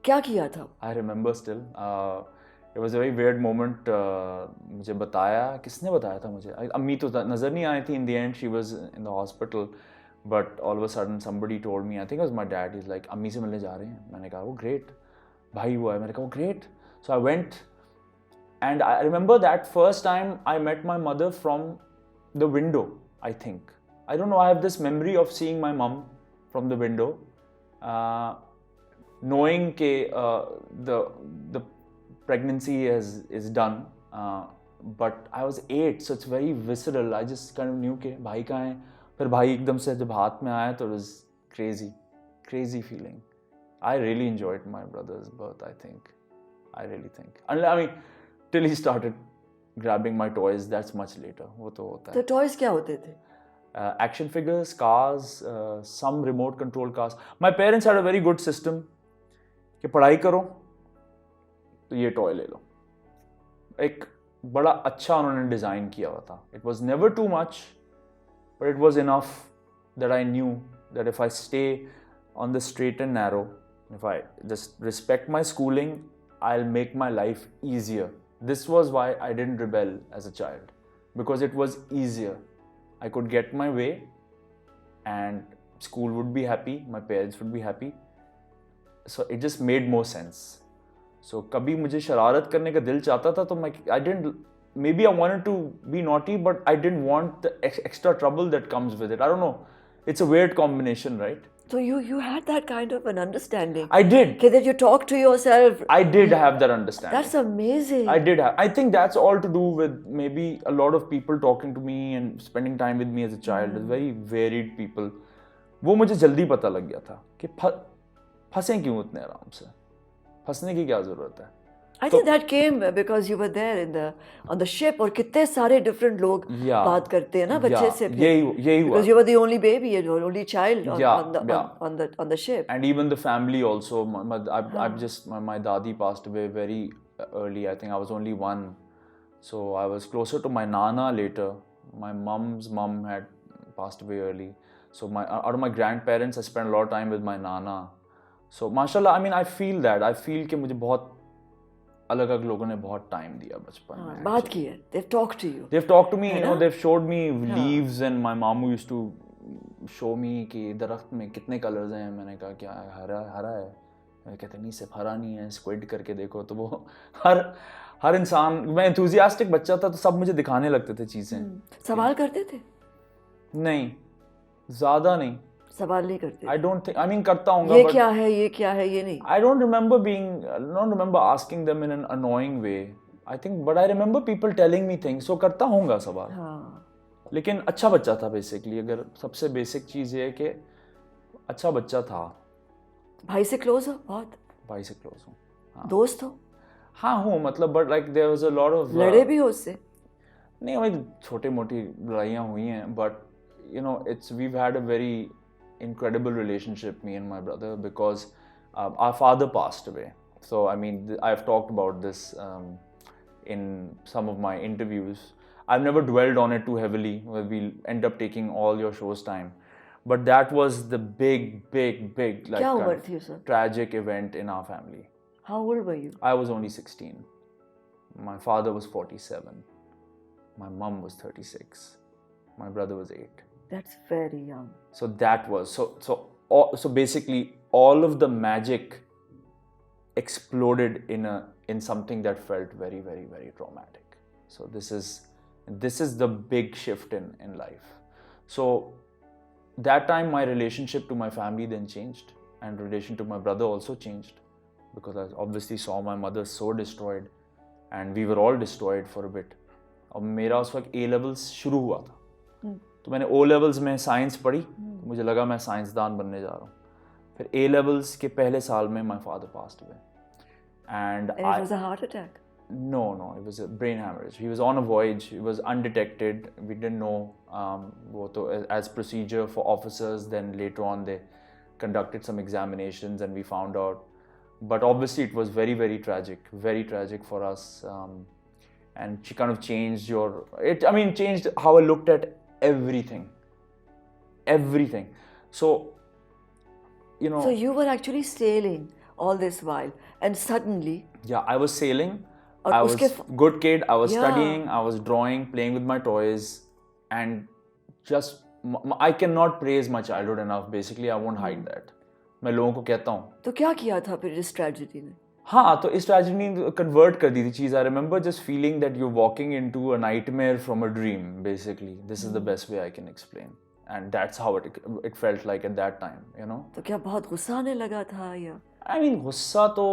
[SPEAKER 1] क्या किया था?
[SPEAKER 2] I remember still. It was a very weird moment. मुझे बताया, किसने बताया था मुझे? अम्मी तो नज़र नहीं आई थी. In the end, she was in the hospital. But all of a sudden, somebody told me. I think it was my dad. He's like, अम्मी से मिलने जा रहे हैं. मैंने कहा, वो great. भाई हुआ है. मैंने कहा, वो great. So I went, and I remember that first time I met my mother from the window. I think. I don't know. I have this memory of seeing my mom from the window, knowing that the pregnancy is done. But I was 8, so it's very visceral. I just kind of knew कि भाई कहाँ है. फिर भाई एकदम से जब हाथ में आया तो it was crazy feeling. I really enjoyed my brother's birth. I really think. I mean, till he started grabbing my toys, that's much later. वो तो होता है.
[SPEAKER 1] तो टॉयज क्या होते थे?
[SPEAKER 2] Action figures, cars, some remote control cars. My parents had a very good system कि पढ़ाई करो तो ये टॉय ले लो. एक बड़ा अच्छा उन्होंने डिज़ाइन किया हुआ था. It was never too much, but it was enough that I knew that if I stay on the straight and narrow, if I just respect my schooling, I'll make my life easier. This was why I didn't rebel as a child, because it was easier. I could get my way and school would be happy, my parents would be happy. So it just made more sense. So कभी मुझे शरारत करने का दिल चाहता था तो I didn't, maybe I wanted to be naughty, but I didn't want the extra trouble that comes with it. I don't know. It's a weird combination, right?
[SPEAKER 1] So you had that kind of an understanding.
[SPEAKER 2] I did.
[SPEAKER 1] Okay, that you talk to yourself.
[SPEAKER 2] I did have that understanding.
[SPEAKER 1] That's amazing.
[SPEAKER 2] I did have. I think that's all to do with maybe a lot of people talking to me and spending time with me as a child. Very varied people. वो मुझे जल्दी पता लग गया था कि फंसे क्यों उतने आराम से. फंसने की क्या ज़रूरत है.
[SPEAKER 1] I think that came because you were there on the ship और कितने सारे different लोग बात करते हैं ना बच्चे से.
[SPEAKER 2] यही हुआ.
[SPEAKER 1] Because you were the only baby, the only child on the ship.
[SPEAKER 2] And even the family also. My dadi passed away very early. I think I was only 1. So I was closer to my nana later. My mom's mom had passed away early. So out of my grandparents, I spent a lot of time with my nana. So mashallah, I mean, I feel that. I feel कि मुझे बहुत अलग-अलग लोगों ने बहुत time दिया बचपन में.
[SPEAKER 1] बात की है. They've talked to you.
[SPEAKER 2] They've talked to me, they've showed me leaves, and my mamu used to show me कि दरख्त में कितने कलर्स हैं. मैंने कहा क्या हरा है. मैं कहते नहीं, सिर्फ हरा नहीं है, स्क्विड करके देखो. तो वो हर इंसान, मैं एंथुसियास्टिक बच्चा था तो सब मुझे दिखाने लगते थे चीज़ें.
[SPEAKER 1] सवाल करते थे?
[SPEAKER 2] नहीं, ज़्यादा नहीं.
[SPEAKER 1] सवाल नहीं करते.
[SPEAKER 2] I don't think. I mean, करता हूँगा.
[SPEAKER 1] ये क्या है, ये नहीं.
[SPEAKER 2] I don't remember asking them in an annoying way. I think, but I remember people telling me things. So करता हूँगा सवाल.
[SPEAKER 1] हाँ.
[SPEAKER 2] लेकिन अच्छा बच्चा था basically. अगर सबसे basic चीज़ ये है कि अच्छा बच्चा था.
[SPEAKER 1] भाई से close हो बहुत?
[SPEAKER 2] भाई से close हूँ. हाँ.
[SPEAKER 1] दोस्त हो?
[SPEAKER 2] हाँ हूँ, मतलब but like there was a lot of.
[SPEAKER 1] लड़े भी हो उससे?
[SPEAKER 2] नहीं, हमारी छोटी मोटी लड़ाइयाँ हुई हैं, but you know we've had a very incredible relationship, me and my brother, because our father passed away. So I mean, I've talked about this in some of my interviews. I've never dwelled on it too heavily. We'll end up taking all your show's time, but that was the big like tragic event in our family.
[SPEAKER 1] How old were you?
[SPEAKER 2] I was only 16. My father was 47. My mom was 36. My brother was 8.
[SPEAKER 1] That's very young.
[SPEAKER 2] So that was so basically all of the magic exploded in something that felt very, very, very traumatic. So this is the big shift in life. So that time my relationship to my family then changed, and relation to my brother also changed, because I obviously saw my mother so destroyed, and we were all destroyed for a bit. और मेरा उस वक्त A levels शुरू हुआ था. तो मैंने O levels में साइंस पढ़ी. मुझे लगा मैं साइंसदान बनने जा रहा हूँ. फिर A levels के पहले साल में my father passed away. And
[SPEAKER 1] And it was a heart attack.
[SPEAKER 2] No, it was a brain hemorrhage. He was on a voyage. It was undetected. We didn't know. वो तो as procedure for officers. Then later on they conducted some examinations and we found out. But obviously it was very, very tragic for us. And she kind of changed changed how I looked at everything. So, you know.
[SPEAKER 1] So you were actually sailing all this while, and suddenly.
[SPEAKER 2] Yeah, I was sailing.
[SPEAKER 1] और
[SPEAKER 2] I was
[SPEAKER 1] उसके
[SPEAKER 2] good kid. I was
[SPEAKER 1] Yeah.
[SPEAKER 2] studying. I was drawing, playing with my toys, and just I cannot praise my childhood enough. Basically, I won't hide that. मैं लोगों को कहता हूँ.
[SPEAKER 1] तो क्या किया था फिर इस ट्रेजेडी ने?
[SPEAKER 2] हाँ, तो इस tragedy ने convert कर दी थी चीज़. I remember just feeling that you're walking into a nightmare from a dream. Basically, this is the best way I can explain. And that's how it felt like at that time, you know.
[SPEAKER 1] तो क्या बहुत गुस्सा आने लगा था या?
[SPEAKER 2] I mean, गुस्सा तो,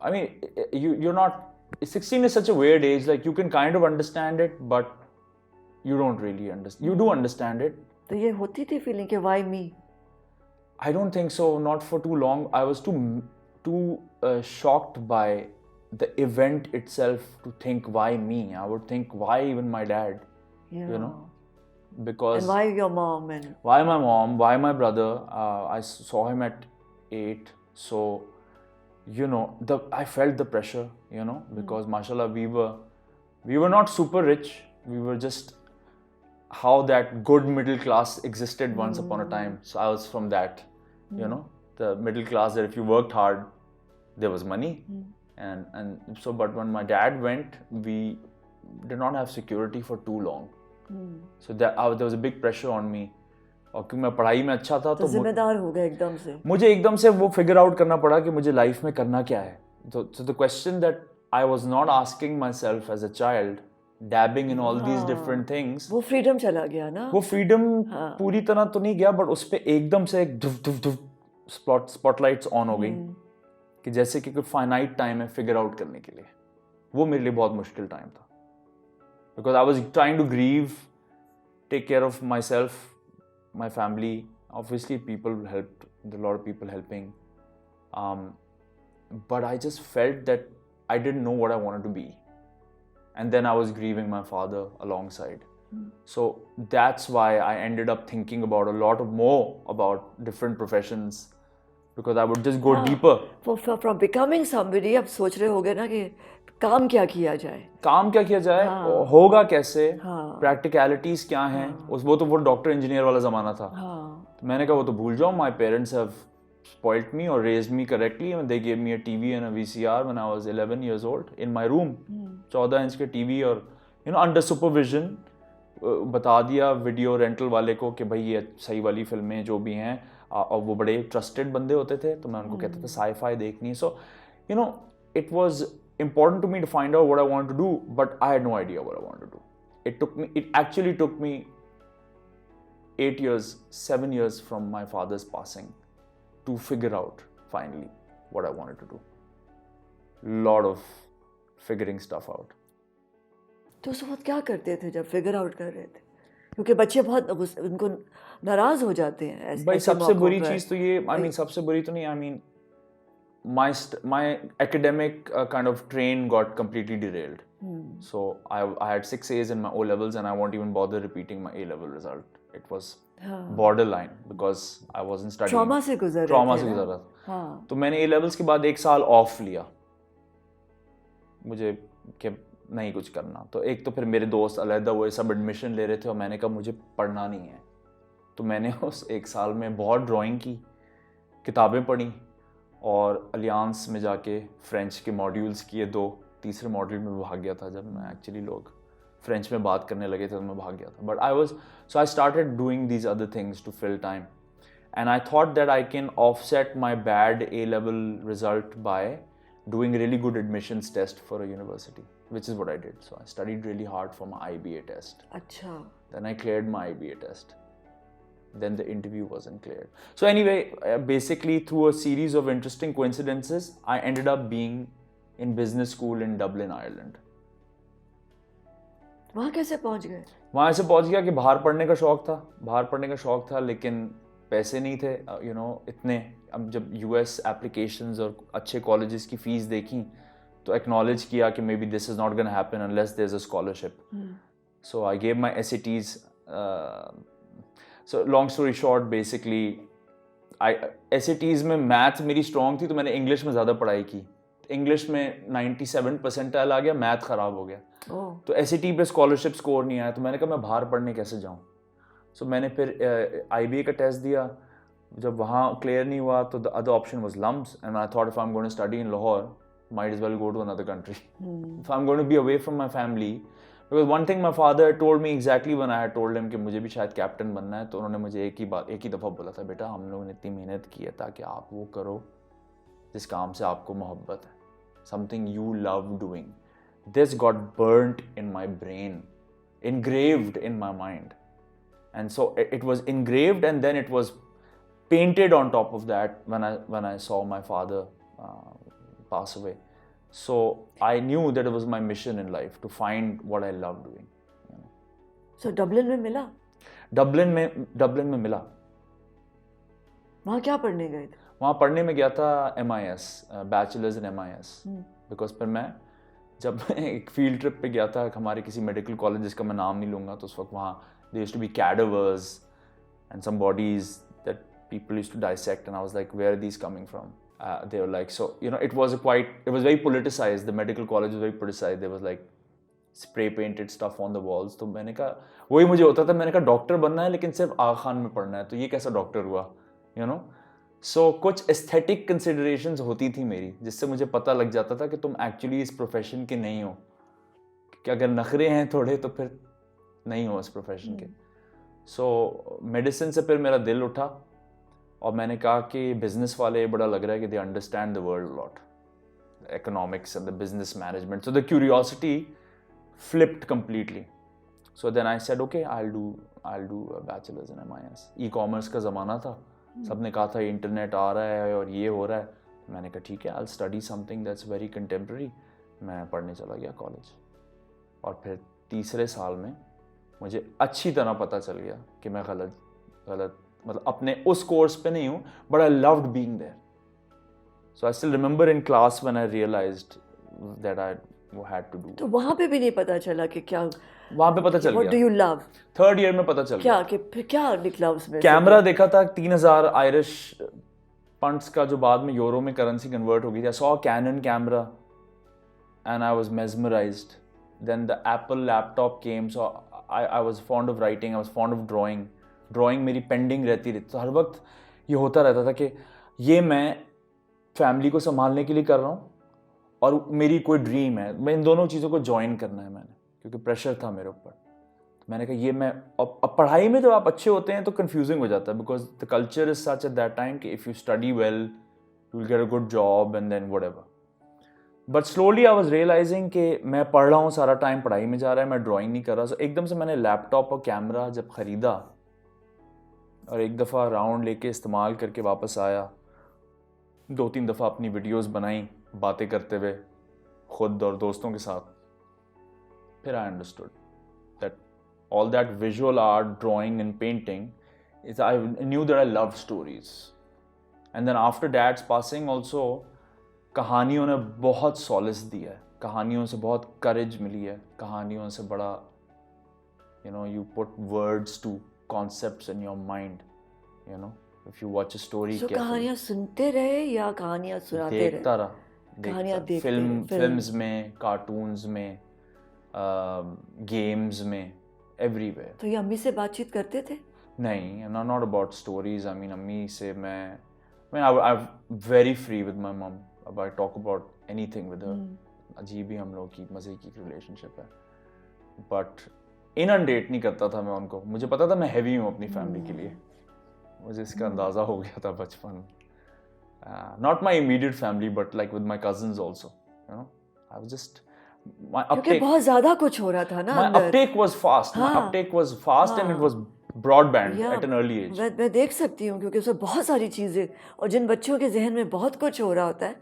[SPEAKER 2] I mean, you're not. 16 is such a weird age. Like you can kind of understand it, but you don't really understand. You do understand it.
[SPEAKER 1] तो ये होती थी फीलिंग कि why me?
[SPEAKER 2] I don't think so. Not for too long. I was too shocked by the event itself to think why me. I would think why even my dad.
[SPEAKER 1] Yeah.
[SPEAKER 2] You know, because
[SPEAKER 1] And why your mom and?
[SPEAKER 2] why my mom? Why my brother? I saw him at 8, so. You know, I felt the pressure, you know, because mashallah we were not super rich. We were just how that good middle class existed once upon a time. So I was from that, you know, the middle class that if you worked hard, there was money. And so, but when my dad went, we did not have security for too long. So there was a big pressure on me. और क्योंकि मैं पढ़ाई में अच्छा था
[SPEAKER 1] तो जिम्मेदार हो गए एकदम से.
[SPEAKER 2] मुझे एकदम से वो फिगर आउट करना पड़ा कि मुझे लाइफ में करना क्या है. So the question that I was not asking myself as a child, dabbing in all these different things.
[SPEAKER 1] वो फ्रीडम चला गया ना.
[SPEAKER 2] वो फ्रीडम पूरी तरह तो नहीं गया, बट उस पे एकदम से एक धुफ स्पॉटलाइट्स ऑन हो गई कि जैसे कि कोई फाइनाइट टाइम है फिगर आउट करने के लिए. वो मेरे लिए बहुत मुश्किल टाइम था, because I was trying to grieve, take care of my self, my family. Obviously people helped, there were a lot of people helping, but I just felt that I didn't know what I wanted to be, and then I was grieving my father alongside. So that's why I ended up thinking about a lot more about different professions, because I would just go deeper.
[SPEAKER 1] From becoming somebody अब सोच रहे होगे ना कि काम क्या किया जाए,
[SPEAKER 2] होगा कैसे, प्रैक्टिकलिटीज क्या हैं. वो तो डॉक्टर इंजीनियर वाला ज़माना था. तो मैंने कहा वो तो भूल जाओ. My parents have spoiled me or raised me correctly. They gave me a TV and a VCR when I was 11 years old in my room. 14 inch के TV और under supervision बता दिया वीडियो रेंटल वाले को कि भाई ये सही वाली फिल्में जो भी हैं, और वो बड़े ट्रस्टेड बंदे होते थे, तो मैं उनको कहता था साई-फाई देखनी है. सो it was important to me to find out what I wanted to do, but I had no idea what I wanted to do. It actually took me 7 years from my father's passing to figure out finally what I wanted to do. Lot of figuring stuff out.
[SPEAKER 1] तो उस वक्त क्या करते थे जब figure out कर रहे थे? क्योंकि बच्चे बहुत उनको नाराज हो जाते हैं
[SPEAKER 2] भाई. सबसे बुरी चीज़ तो ये, सबसे बुरी तो नहीं, my academic kind of train got completely derailed. So I had 6 A's in my O levels and I won't even bother repeating my A level result. It was borderline because I wasn't studying.
[SPEAKER 1] Trauma से गुजर
[SPEAKER 2] रहा था. तो मैंने A levels के बाद 1 साल of लिया, मुझे कि नहीं कुछ करना. तो एक तो फिर मेरे दोस्त अलहदा हुए, सब एडमिशन ले रहे थे और मैंने कहा मुझे पढ़ना नहीं है. तो मैंने उस 1 साल में बहुत ड्राइंग की, किताबें पढ़ी, और अलियांस में जाके फ्रेंच के मॉड्यूल्स किए 2. तीसरे मॉड्यूल में भाग गया था जब मैं एक्चुअली लोग फ्रेंच में बात करने लगे थे, तो मैं भाग गया था. But I started doing these other things to fill time, and I thought that I can offset my bad A level result by doing really good admissions test for a university, which is what I did. So I studied really hard for my IBA test.
[SPEAKER 1] अच्छा.
[SPEAKER 2] Then I cleared my IBA test. Then the interview wasn't cleared. So anyway, basically through a series of interesting coincidences, I ended up being in business school in Dublin, Ireland.
[SPEAKER 1] वहाँ कैसे पहुँच गए?
[SPEAKER 2] वहाँ ऐसे पहुँच गया कि बाहर पढ़ने का शौक था लेकिन पैसे नहीं थे इतने। अब जब यूएस एप्लीकेशंस और अच्छे कॉलेजेस की फ़ीस देखी तो एक्नॉलेज किया कि maybe this is not gonna happen unless there is a scholarship. So I gave my SATs। So long story short, basically SATs में मैथ मेरी स्ट्रॉन्ग थी तो मैंने इंग्लिश में ज़्यादा पढ़ाई की। इंग्लिश में 97 परसेंटाइल आ गया, मैथ ख़राब हो गया। तो SAT पे स्कॉलरशिप स्कोर नहीं आया तो मैंने कहा मैं बाहर पढ़ने कैसे जाऊँ। सो मैंने फिर IBA का टेस्ट दिया। जब वहाँ क्लियर नहीं हुआ तो the other option was LUMS and I thought if I am going to study in Lahore, might as well go to another country. If I'm going to be away from my family, because one thing my father had told me exactly when I had told him कि मुझे भी शायद captain बनना है, तो उन्होंने मुझे एक ही दफ़ा बोला था, बेटा हम लोगों ने इतनी मेहनत की है ताकि आप वो करो जिस काम से आपको मोहब्बत है, something you love doing. This got burnt in my brain, engraved in my mind, and so it was engraved and then it was painted on top of that when I saw my father pass away. So I knew that it was my mission in life to find what I love doing.
[SPEAKER 1] So Dublin में मिला?
[SPEAKER 2] Dublin में मिला।
[SPEAKER 1] वहाँ क्या पढ़ने गए थे?
[SPEAKER 2] वहाँ पढ़ने में गया था MIS, bachelors in MIS, because फिर मैं जब एक फील्ड ट्रिप पे गया था हमारे किसी मेडिकल कॉलेज जिसका मैं नाम नहीं लूँगा, तो उस वक्त वहाँ there used to be cadavers and some bodies that people used to dissect and I was like, where are these coming from? They were like, so it was very politicized. The medical college was very politicized. There was like spray painted stuff on the walls. तो मैंने कहा वही मुझे होता था, मैंने कहा doctor बनना है लेकिन सिर्फ आगा खान में पढ़ना है, तो ये कैसा डॉक्टर हुआ, सो कुछ एस्थेटिक कंसिडरेशंस होती थी मेरी जिससे मुझे पता लग जाता था कि तुम एक्चुअली इस प्रोफेशन के नहीं हो, कि अगर नखरे हैं थोड़े तो फिर नहीं हो इस प्रोफेशन के। सो मेडिसिन से फिर मेरा दिल उठा और मैंने कहा कि बिजनेस वाले बड़ा लग रहा है कि they understand the world lot, economics and the business management. So the curiosity flipped completely. So then I said, okay, I'll do a bachelor's in MIS. E-commerce का ज़माना था, सबने कहा था इंटरनेट आ रहा है और ये हो रहा है, मैंने कहा ठीक है, I'll study something that's very contemporary. मैं पढ़ने चला गया कॉलेज और फिर तीसरे साल में मुझे अच्छी तरह पता चल गया कि मैं गलत मतलब अपने उस कोर्स पे नहीं हूँ, but I loved being there. So I still remember in class when I realized that I had to do.
[SPEAKER 1] तो वहाँ पे भी नहीं पता चला कि क्या,
[SPEAKER 2] वहाँ पे पता चल
[SPEAKER 1] What
[SPEAKER 2] गया।
[SPEAKER 1] do you love?
[SPEAKER 2] Third year में पता चल
[SPEAKER 1] क्या
[SPEAKER 2] गया।
[SPEAKER 1] कि फिर क्या निकला उसमें?
[SPEAKER 2] कैमरा देखा था 3000 आयरिश पंट्स का जो बाद में यूरो में करेंसी कन्वर्ट हो गई थी। I saw a Canon camera and I was mesmerized. Then the Apple laptop came, so I was fond of writing, I was fond of drawing. Drawing मेरी पेंडिंग रहती तो हर वक्त ये होता रहता था कि ये मैं फैमिली को संभालने के लिए कर रहा हूँ और मेरी कोई ड्रीम है, मैं इन दोनों चीज़ों को ज्वाइन करना है मैंने, क्योंकि प्रेशर था मेरे ऊपर। मैंने कहा ये मैं अब पढ़ाई में जब आप अच्छे होते हैं तो कंफ्यूजिंग हो जाता है, because the culture is such at that time कि if you study well you will get a good job and then whatever. But slowly I was realizing कि मैं पढ़ रहा हूँ, सारा टाइम पढ़ाई में जा रहा है, मैं ड्राइंग नहीं कर रहा। सो एकदम से मैंने लैपटॉप और कैमरा जब ख़रीदा और एक दफ़ा राउंड लेके इस्तेमाल करके वापस आया, 2-3 दफ़ा अपनी वीडियोस बनाई बातें करते हुए खुद और दोस्तों के साथ, फिर I understood that all that visual art, drawing and painting is, I knew that I love stories. And then after dad's passing also कहानियों ने बहुत सॉलिस दिया है, कहानियों से बहुत करेज मिली है, कहानियों से बड़ा you put words to concepts in your mind, if you watch a story
[SPEAKER 1] so
[SPEAKER 2] carefully.
[SPEAKER 1] कहानियाँ सुनते रहे या कहानियाँ सुनाते रहे?
[SPEAKER 2] देखता रहा,
[SPEAKER 1] कहानियाँ देखते
[SPEAKER 2] फिल्म्स में, कार्टून्स में, गेम्स में, एवरीवेयर।
[SPEAKER 1] तो ये अम्मी से बातचीत करते थे?
[SPEAKER 2] नहीं, not about stories. I mean अम्मी से I'm very free with my mom. I talk about anything with her. अजीब ही हम लोग की मज़े की रिलेशनशिप है, बट इनअंडेट नहीं करता था मैं उनको। मुझे पता था मैं हैवी हूँ अपनी फैमिली के लिए, मुझे इसका अंदाज़ा हो गया था बचपन। Not my immediate family but like with my cousins also, I was just
[SPEAKER 1] क्योंकि बहुत ज़्यादा कुछ हो रहा था ना
[SPEAKER 2] my
[SPEAKER 1] अंदर।
[SPEAKER 2] uptake was fast, my uptake was fast and it was broadband at an early age.
[SPEAKER 1] मैं देख सकती हूँ क्योंकि उसमें बहुत सारी चीज़ें, और जिन बच्चों के जहन में बहुत कुछ हो रहा होता है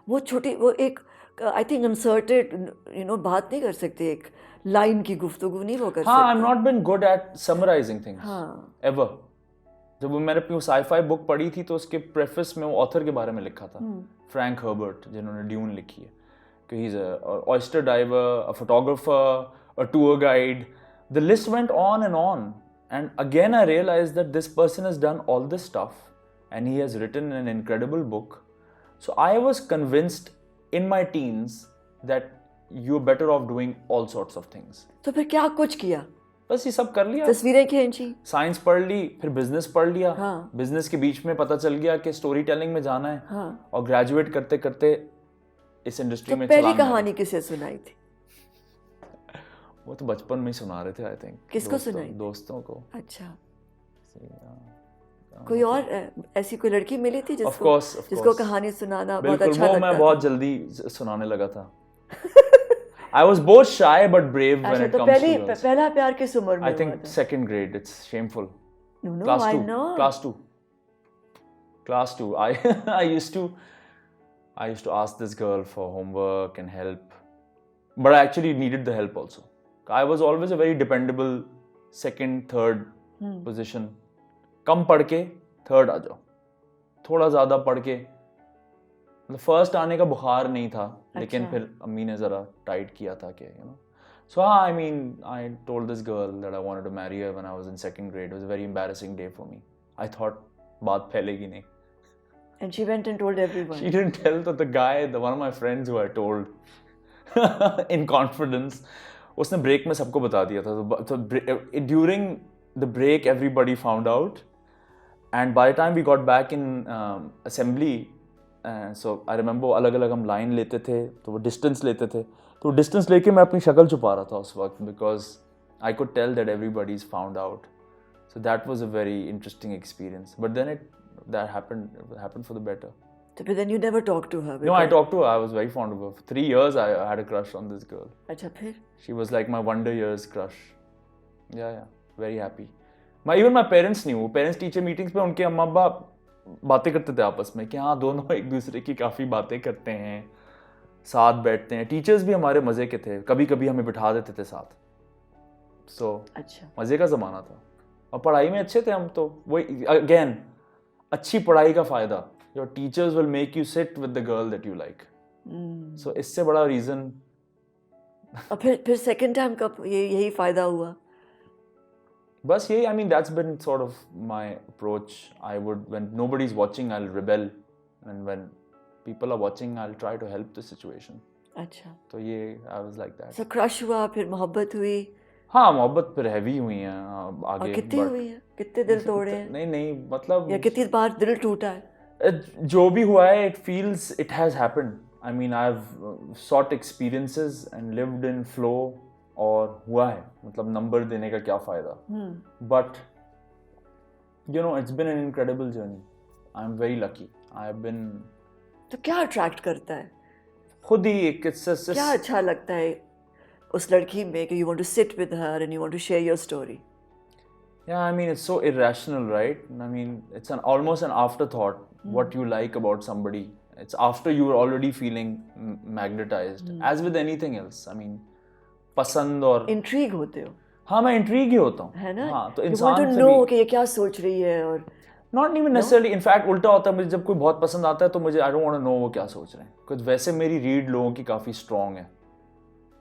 [SPEAKER 1] वो एक आई थिंक इंसर्टेड बात नहीं कर सकते, एक लाइन की गुफ्तगू नहीं वो कर
[SPEAKER 2] हाँ,
[SPEAKER 1] सकते।
[SPEAKER 2] I am not been good at summarising things
[SPEAKER 1] हाँ
[SPEAKER 2] एवर। जब वो मैंने अपनी साई-फाई बुक पढ़ी थी तो उसके प्रेफेस में वो ऑथर के बारे में लिखा था, फ्रैंक हर्बर्ट, जिन्होंने ड्यून लिखी है, कि he is a oyster diver, a photographer, a tour guide, the list went on and again I realised that this person has done all this stuff and he has written an incredible book. So I was convinced in my teens that you're better off doing all sorts of things.
[SPEAKER 1] तो फिर क्या कुछ किया?
[SPEAKER 2] बस ये सब कर लिया,
[SPEAKER 1] तस्वीरें खींची,
[SPEAKER 2] साइंस पढ़ ली, फिर बिजनेस पढ़ लिया।
[SPEAKER 1] हाँ।
[SPEAKER 2] बिजनेस के बीच में पता चल गया कि स्टोरी टेलिंग में जाना है,
[SPEAKER 1] हाँ।
[SPEAKER 2] और ग्रेजुएट करते करते इस इंडस्ट्री
[SPEAKER 1] तो
[SPEAKER 2] में
[SPEAKER 1] पहली कहानी किसे सुनाई थी?
[SPEAKER 2] वो तो बचपन में ही सुना रहे थे, आई थिंक।
[SPEAKER 1] किसको सुनाई?
[SPEAKER 2] दोस्तों को।
[SPEAKER 1] अच्छा, कोई और ऐसी कोई लड़की मिली थी
[SPEAKER 2] Of course.
[SPEAKER 1] जिसको कहानी सुनाना बहुत
[SPEAKER 2] बिल्कुल,
[SPEAKER 1] अच्छा
[SPEAKER 2] वो
[SPEAKER 1] लगता
[SPEAKER 2] मैं
[SPEAKER 1] था?
[SPEAKER 2] बहुत जल्दी सुनाने लगा था। I was both shy but brave when
[SPEAKER 1] अच्छा,
[SPEAKER 2] it
[SPEAKER 1] तो
[SPEAKER 2] comes to girls.
[SPEAKER 1] पहला प्यार किस उम्र में
[SPEAKER 2] I
[SPEAKER 1] हुआ
[SPEAKER 2] think
[SPEAKER 1] था?
[SPEAKER 2] second grade. It's shameful.
[SPEAKER 1] No,
[SPEAKER 2] Class
[SPEAKER 1] I
[SPEAKER 2] 2.
[SPEAKER 1] know.
[SPEAKER 2] Class 2. I used to ask this girl for homework and help, but I actually needed the help also. I was always a very dependable second, third position. कम पढ़ के third आ जाओ, थोड़ा ज़्यादा पढ़ के, मतलब first आने का बुखार नहीं था, लेकिन फिर अम्मी ने ज़रा टाइट किया था कि सो हाँ, I mean I told this girl that I wanted to marry her when I was in second grade. It was a very embarrassing day for me. I thought बात फैलेगी नहीं.
[SPEAKER 1] And she went and told everyone.
[SPEAKER 2] She didn't tell the guy, one of my friends who I told in confidence. उसने break में सबको बता दिया था. So during the break everybody found out. And by the time we got back in assembly, so I remember अलग अलग हम line लेते थे, तो वो डिस्टेंस लेते थे, तो डिस्टेंस लेके मैं अपनी शक्ल छुपा रहा था उस वक्त, because I could tell that everybody's found out. So that was a very interesting experience. But then that happened for the better.
[SPEAKER 1] So but then you never talked to her?
[SPEAKER 2] No, I talked to her. I was very fond of her. For 3 years I had a crush on this girl.
[SPEAKER 1] अच्छा, फिर?
[SPEAKER 2] She was like my wonder years crush. Yeah, very happy. Even my parents knew. Parents teacher meetings में उनके अम्मा अब्बा बातें करते थे आपस में कि हाँ, दोनों एक दूसरे की काफ़ी बातें करते हैं, साथ बैठते हैं. टीचर्स भी हमारे मज़े के थे, कभी कभी हमें बिठा देते थे साथ. सो
[SPEAKER 1] अच्छा,
[SPEAKER 2] मज़े का ज़माना था, और पढ़ाई में अच्छे थे हम. तो वही अगेन, अच्छी पढ़ाई का फ़ायदा, your teachers will make you sit with the girl that you like. So इससे बड़ा रीज़न.
[SPEAKER 1] और फिर सेकंड टाइम कब यही फ़ायदा हुआ?
[SPEAKER 2] बस यही, I mean that's been sort of my approach. I would, when nobody is watching I will rebel, and when people are watching I will try to help the situation.
[SPEAKER 1] अच्छा,
[SPEAKER 2] तो ये I was like that.
[SPEAKER 1] So crush हुआ, फिर मोहब्बत हुई?
[SPEAKER 2] हाँ, मोहब्बत फिर हैवी हुई है आगे.
[SPEAKER 1] और कितनी हुई है? कितने दिल तोड़े हैं?
[SPEAKER 2] नहीं मतलब,
[SPEAKER 1] या कितनी बार दिल टूटा है?
[SPEAKER 2] जो भी हुआ है, it feels it has happened. I mean I have short experiences and lived in flow, और हुआ है, मतलब नंबर देने का क्या फ़ायदा. But you know, it's been an incredible journey. I am very lucky. I have been.
[SPEAKER 1] तो क्या अट्रैक्ट करता है?
[SPEAKER 2] खुद ही एक
[SPEAKER 1] क्या अच्छा लगता है उस लड़की में कि you want to sit with her and you want to share your story?
[SPEAKER 2] Yeah, I mean, it's so irrational, right? I mean, it's almost an afterthought, what you like about somebody. It's after you're already feeling magnetized, as with anything else. I mean, पसंद और
[SPEAKER 1] intrigue होते हो?
[SPEAKER 2] हाँ, मैं intrigue ही होता हूँ.
[SPEAKER 1] है ना?
[SPEAKER 2] हाँ, तो
[SPEAKER 1] You
[SPEAKER 2] इंसान
[SPEAKER 1] want to
[SPEAKER 2] से
[SPEAKER 1] know
[SPEAKER 2] भी
[SPEAKER 1] कि ये क्या सोच रही है. और
[SPEAKER 2] नॉट इवन नेसेसरली, इनफैक्ट उल्टा होता है. मुझे जब कोई बहुत पसंद आता है तो मुझे I don't want to know वो क्या सोच रहे हैं, कुछ वैसे मेरी रीड लोगों की काफ़ी स्ट्रॉन्ग है.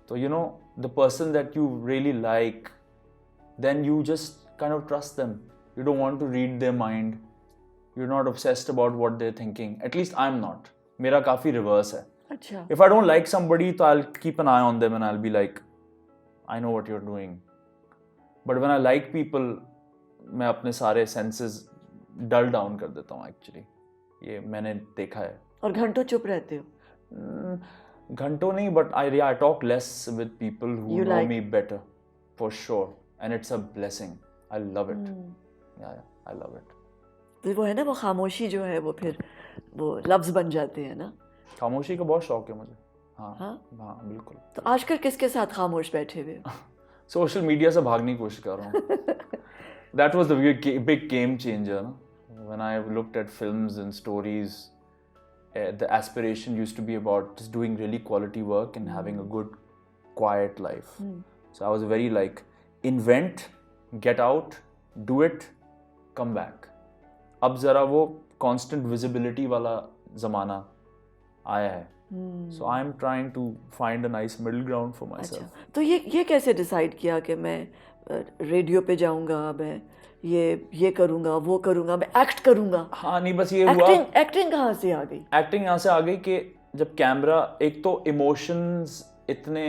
[SPEAKER 2] तो you know, the person that you really like, then you just kind of trust them. You don't want to read their mind. You're not obsessed about what they're thinking. At least I'm not. मेरा काफ़ी reverse है.
[SPEAKER 1] अच्छा.
[SPEAKER 2] If I don't like somebody, तो I'll keep an eye on them and I'll be like, I know what you're doing. But when I like people, मैं अपने सारे senses dull down कर देता हूँ actually. ये मैंने देखा है.
[SPEAKER 1] और घंटों चुप रहते हो?
[SPEAKER 2] घंटों नहीं, but I talk less with people who know me better, for sure. And it's a blessing. I love it. Yeah, I love it.
[SPEAKER 1] तो वो है ना, वो खामोशी जो है, वो फिर वो लफ्ज बन जाते हैं ना.
[SPEAKER 2] खामोशी का बहुत शौक है मुझे. हाँ
[SPEAKER 1] हाँ,
[SPEAKER 2] हाँ, बिल्कुल.
[SPEAKER 1] तो आजकल किसके साथ खामोश बैठे हुए हो?
[SPEAKER 2] सोशल मीडिया से भागने की कोशिश कर रहा हूँ. That was the big game changer. No? When I looked at films and stories, the aspiration used to be about just doing really quality work and having a good, quiet life. So I was very like, invent, get out, do it, come back. अब ज़रा वो constant visibility वाला ज़माना आया है. So I'm trying to find a nice middle ground for myself.
[SPEAKER 1] अच्छा, तो ये कैसे डिसाइड किया कि मैं रेडियो पे जाऊंगा, मैं ये करूंगा, वो करूंगा, मैं एक्ट करूंगा?
[SPEAKER 2] हाँ नहीं, बस ये हुआ.
[SPEAKER 1] एक्टिंग कहाँ से आ गई?
[SPEAKER 2] एक्टिंग यहाँ से आ गई कि जब कैमरा, एक तो इमोशंस इतने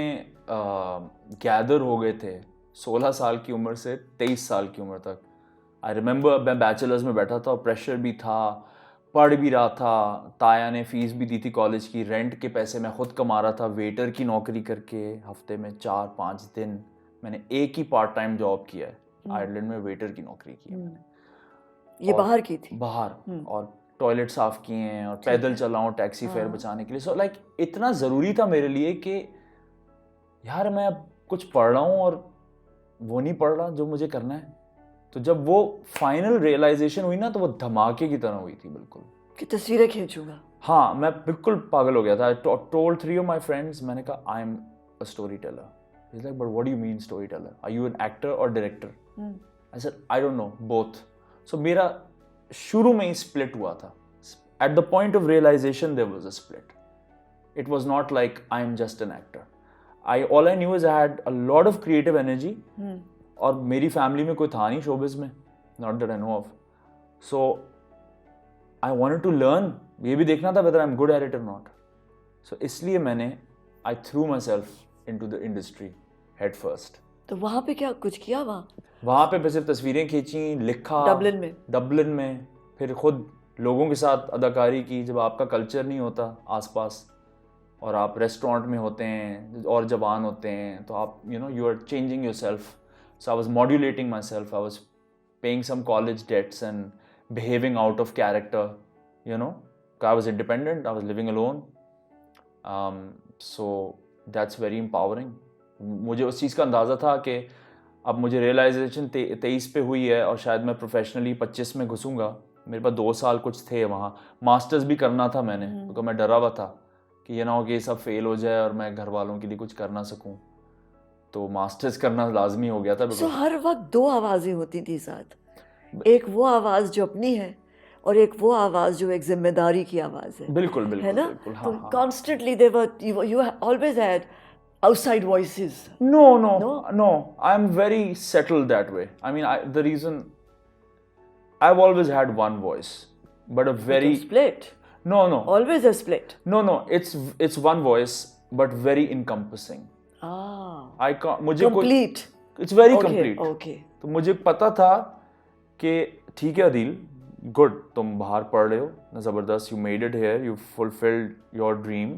[SPEAKER 2] गैदर हो गए थे 16 साल की उम्र से 23 साल की उम्र तक. आई रिमेंबर मैं बैचलर्स में बैठा था और प्रेशर भी था, पढ़ भी रहा था, ताया ने फीस भी दी थी कॉलेज की, रेंट के पैसे मैं खुद कमा रहा था, वेटर की नौकरी करके हफ्ते में 4-5 दिन मैंने एक ही पार्ट टाइम जॉब किया है. आयरलैंड में वेटर की नौकरी की है मैंने.
[SPEAKER 1] ये बाहर की थी?
[SPEAKER 2] बाहर. और टॉयलेट साफ किए हैं और पैदल चला हूँ टैक्सी फेयर बचाने के लिए. सो लाइक इतना ज़रूरी था मेरे लिए कि यार मैं अब कुछ पढ़ रहा हूँ और वो नहीं पढ़ रहा जो मुझे करना है. तो जब वो फाइनल रियलाइजेशन हुई ना, तो वो धमाके की तरह हुई थी बिल्कुल,
[SPEAKER 1] कि तस्वीरें खींचूंगा.
[SPEAKER 2] हाँ, मैं बिल्कुल पागल हो गया था. I told 3 of my friends, मैंने कहा आई am a story teller. He's like, but what do you mean storyteller? Are you an actor or director? I said, I don't know, both. So मेरा शुरू में ही split हुआ था. At the point of realization, there was a split. It was not like I am just an actor. All I knew is I had a lot of creative energy. और मेरी family में कोई था नहीं showbiz में, not that I know of. So I wanted to learn. ये भी देखना था whether I'm good at it or not. So इसलिए मैंने I threw myself into the industry head first.
[SPEAKER 1] तो वहाँ पे क्या कुछ किया?
[SPEAKER 2] वहाँ पे सिर्फ तस्वीरें खींची, लिखा. डबलिन में फिर खुद लोगों के साथ अदाकारी की. जब आपका कल्चर नहीं होता आसपास और आप रेस्टोरेंट में होते हैं और जवान होते हैं, तो आप you are changing yourself. So I was modulating myself. I was paying some college debts and behaving out of character. I was independent. I was living alone. So that's very empowering. मुझे उस चीज़ का अंदाज़ा था कि अब मुझे realisation 23 पे हुई है और शायद मैं प्रोफेशनली 25 में घुसूंगा. मेरे पास 2 साल कुछ थे वहाँ. मास्टर्स भी करना था मैंने, क्योंकि मैं डरा हुआ था कि ये ना हो कि ये सब फेल हो जाए और मैं घर वालों के लिए कुछ कर ना सकूं. तो मास्टर्स करना लाजमी हो गया था.
[SPEAKER 1] So, हर वक्त 2 आवाज़ें होती थी साथ. एक वो आवाज़ जो अपनी है और एक वो आवाज़ जो एक जिम्मेदारी की आवाज़ है.
[SPEAKER 2] बिल्कुल
[SPEAKER 1] है ना?
[SPEAKER 2] बिल्कुल.
[SPEAKER 1] तो constantly you always had outside voices.
[SPEAKER 2] No. I'm very settled that way. I mean, the reason I've always had one voice, but a very
[SPEAKER 1] split.
[SPEAKER 2] No.
[SPEAKER 1] Always a split.
[SPEAKER 2] No. It's one voice, but very encompassing. I can't. मुझे
[SPEAKER 1] complete.
[SPEAKER 2] It's very complete.
[SPEAKER 1] Okay.
[SPEAKER 2] तो मुझे पता था कि ठीक है Adeel, good, तुम बाहर पढ़ रहे हो ना, ज़बरदस्त, you made it here, you fulfilled your dream.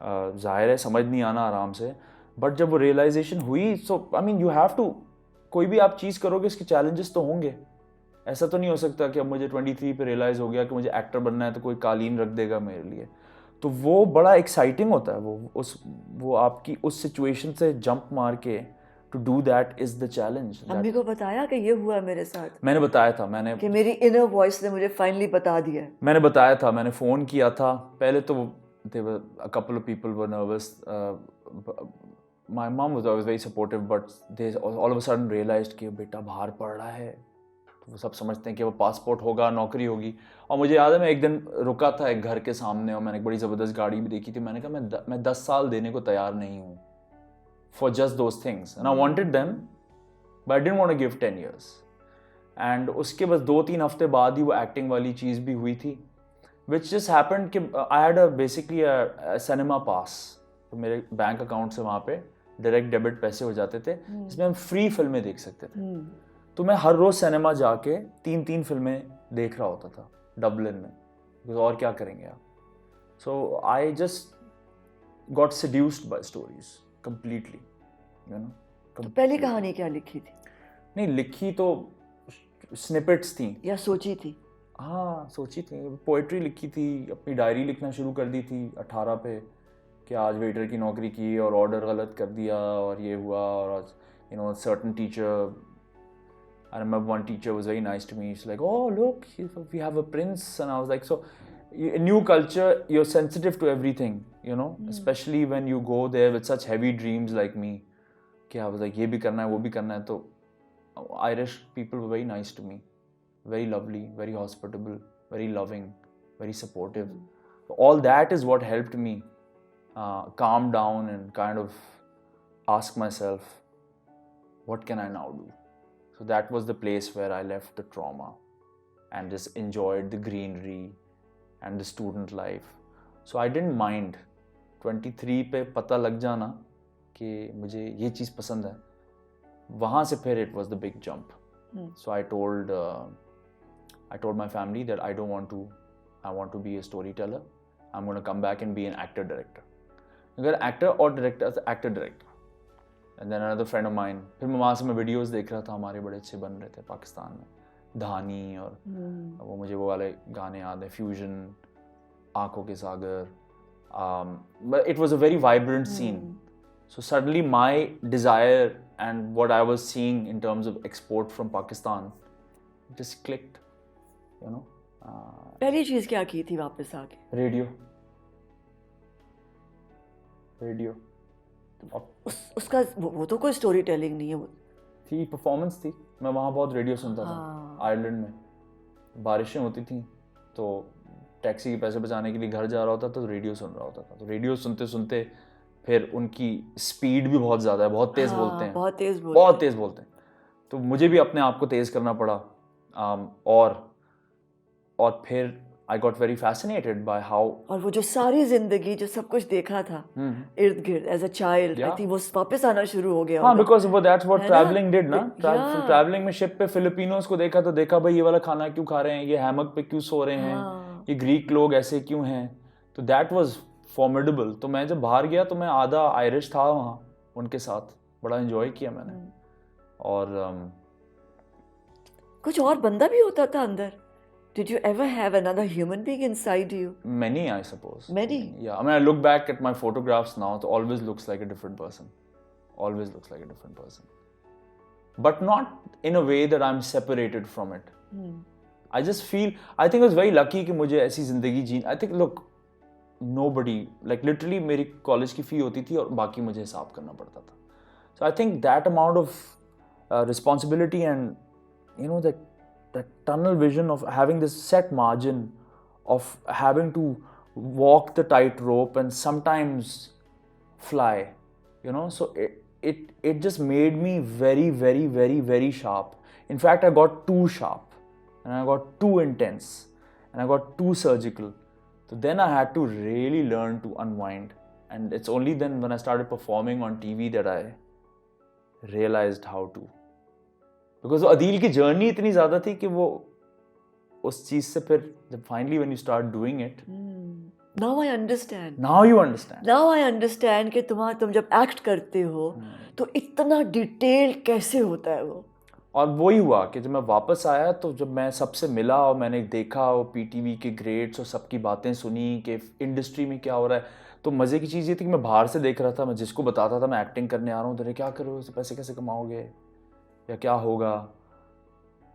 [SPEAKER 2] जाहिर है समझ नहीं आना आराम से, बट जब वो रियलाइजेशन हुई, so I mean you have to, कोई भी आप चीज़ करोगे उसके चैलेंजेस तो होंगे. ऐसा तो नहीं हो सकता कि अब मुझे 23 पे रियलाइज़ हो गया कि मुझे एक्टर बनना है तो कोई कालीन रख देगा मेरे लिए. तो वो बड़ा एक्साइटिंग होता है. वो आपकी उस सिचुएशन से जंप मार के to do that is the challenge.
[SPEAKER 1] अम्मी को बताया कि ये हुआ मेरे साथ?
[SPEAKER 2] मैंने बताया था, मैंने
[SPEAKER 1] कि मेरी इनर वॉइस ने मुझे फाइनली बता दिया. मैंने
[SPEAKER 2] बताया था, मैंने फ़ोन किया था. पहले तो a couple of people were nervous. My mom was always very supportive, but they all of a sudden realized कि बेटा बाहर पढ़ रहा है, तो वो सब समझते हैं कि वो पासपोर्ट होगा, नौकरी होगी. और मुझे याद है मैं एक दिन रुका था एक घर के सामने और मैंने एक बड़ी ज़बरदस्त गाड़ी भी देखी थी. मैंने कहा मैं 10 साल देने को तैयार नहीं हूँ for just those things, and I wanted them, but I didn't want to give 10 years. And उसके बस 2-3 हफ्ते बाद ही वो एक्टिंग वाली चीज़ भी हुई थी, which just happened कि I had basically a cinema pass. तो मेरे बैंक अकाउंट से वहाँ पे डायरेक्ट डेबिट पैसे हो जाते थे, जिसमें हम फ्री फिल्में देख सकते थे. तो मैं हर रोज़ सिनेमा जाके 3-3 फिल्में देख रहा होता था डबलिन में, because और क्या करेंगे आप. So I just got seduced by stories completely,
[SPEAKER 1] तो पहली कहानी क्या लिखी थी?
[SPEAKER 2] नहीं लिखी तो स्निपेट्स थी.
[SPEAKER 1] या सोची थी?
[SPEAKER 2] हाँ सोची थी. पोइट्री लिखी थी, अपनी डायरी लिखना शुरू कर दी थी 18 पे कि आज वेटर की नौकरी की और ऑर्डर गलत कर दिया और ये हुआ. और certain teacher, I remember one teacher was very nice to me. She's like, oh look, we have a prince. And I was like, so a new culture, you're sensitive to everything, especially when you go there with such heavy dreams like me. कि हाँ मतलब ये भी करना है वो भी करना है. तो Irish people were very nice to me, very lovely, very hospitable, very loving, very supportive. So all that is what helped me calm down and kind of ask myself, what can I now do? So that was the place where I left the trauma and just enjoyed the greenery and the student life. So I didn't mind 23 पे पता लग जाना कि मुझे ये चीज़ पसंद है. वहाँ से फिर it was the big jump. So I told my family that I want to be a storyteller. I'm going to come back and be an actor director. अगर actor और director, actor director. And then another friend of mine. फिर वहाँ से मैं videos देख रहा था, हमारे बड़े अच्छे बन रहे थे पाकिस्तान में, धानी और वो मुझे वो वाले गाने याद है, फ्यूजन, आंखों के सागर. But it was a very vibrant scene. So suddenly my desire and what I was seeing in terms of export from Pakistan just clicked, you know.
[SPEAKER 1] पहली चीज़ क्या की थी वापस आके?
[SPEAKER 2] रेडियो.
[SPEAKER 1] उसका वो तो कोई स्टोरी टेलिंग नहीं है, वो
[SPEAKER 2] थी परफॉर्मेंस थी. मैं वहाँ बहुत रेडियो सुनता था. आयरलैंड में बारिशें होती थी तो टैक्सी के पैसे बचाने के लिए घर जा रहा होता तो रेडियो सुन रहा होता था. तो रेडियो सुनते सुनते फिर उनकी स्पीड भी बहुत ज़्यादा है, बहुत तेज़ बोलते हैं, बहुत तेज़ बोलते हैं. तो मुझे भी अपने आप को तेज़ करना पड़ा. और फिर I got very fascinated by how.
[SPEAKER 1] और वो जो सारी जिंदगी जो सब कुछ देखा था इर्द गिर्द as a child, I think वो वापस आना शुरू हो गया.
[SPEAKER 2] हाँ, because that's what traveling did ना. ट्रैवलिंग में शिप पे फिलिपिनोस को देखा तो देखा भाई ये वाला खाना क्यों खा रहे हैं, ये हैमक पे क्यों सो रहे हैं, ये ग्रीक लोग ऐसे क्यों हैं. तो that was formidable. तो मैं जब बाहर गया तो मैं आधा आयरिश था वहाँ उनके साथ, बड़ा एंजॉय किया मैंने. और
[SPEAKER 1] कुछ और बंदा भी होता था अंदर. Did you ever have another human being inside you?
[SPEAKER 2] Many, I suppose.
[SPEAKER 1] Many?
[SPEAKER 2] Yeah, I mean, I look back at my photographs now, it always looks like a different person. Always looks like a different person. But not in a way that I'm separated from it. I just feel, I think I was very lucky कि मुझे ऐसी ज़िंदगी जी. I think, look, nobody, like literally मेरी college की fee होती थी और बाकी मुझे हिसाब करना पड़ता था. So I think that amount of responsibility and, you know, that tunnel vision of having this set margin of having to walk the tightrope and sometimes fly, you know. So it just made me very, very, very, very sharp. In fact, I got too sharp and I got too intense and I got too surgical. So then I had to really learn to unwind, and it's only then when I started performing on TV that I realized how to. Because Adeel की journey इतनी ज़्यादा थी कि वो उस चीज़ से फिर जब finally when you start doing it.
[SPEAKER 1] Now I understand.
[SPEAKER 2] Now you understand.
[SPEAKER 1] Now I understand कि तुम जब एक्ट करते हो तो इतना डिटेल कैसे होता है वो.
[SPEAKER 2] और वही हुआ कि जब मैं वापस आया तो जब मैं सबसे मिला और मैंने देखा वो PTV के ग्रेड्स और सबकी बातें सुनी कि इंडस्ट्री में क्या हो रहा है, तो मज़े की चीज़ ये थी कि मैं बाहर से देख रहा था, मैं जिसको बताता था मैं एक्टिंग करने आ रहा हूँ, तो क्या करो, पैसे कैसे कमाओगे या क्या होगा.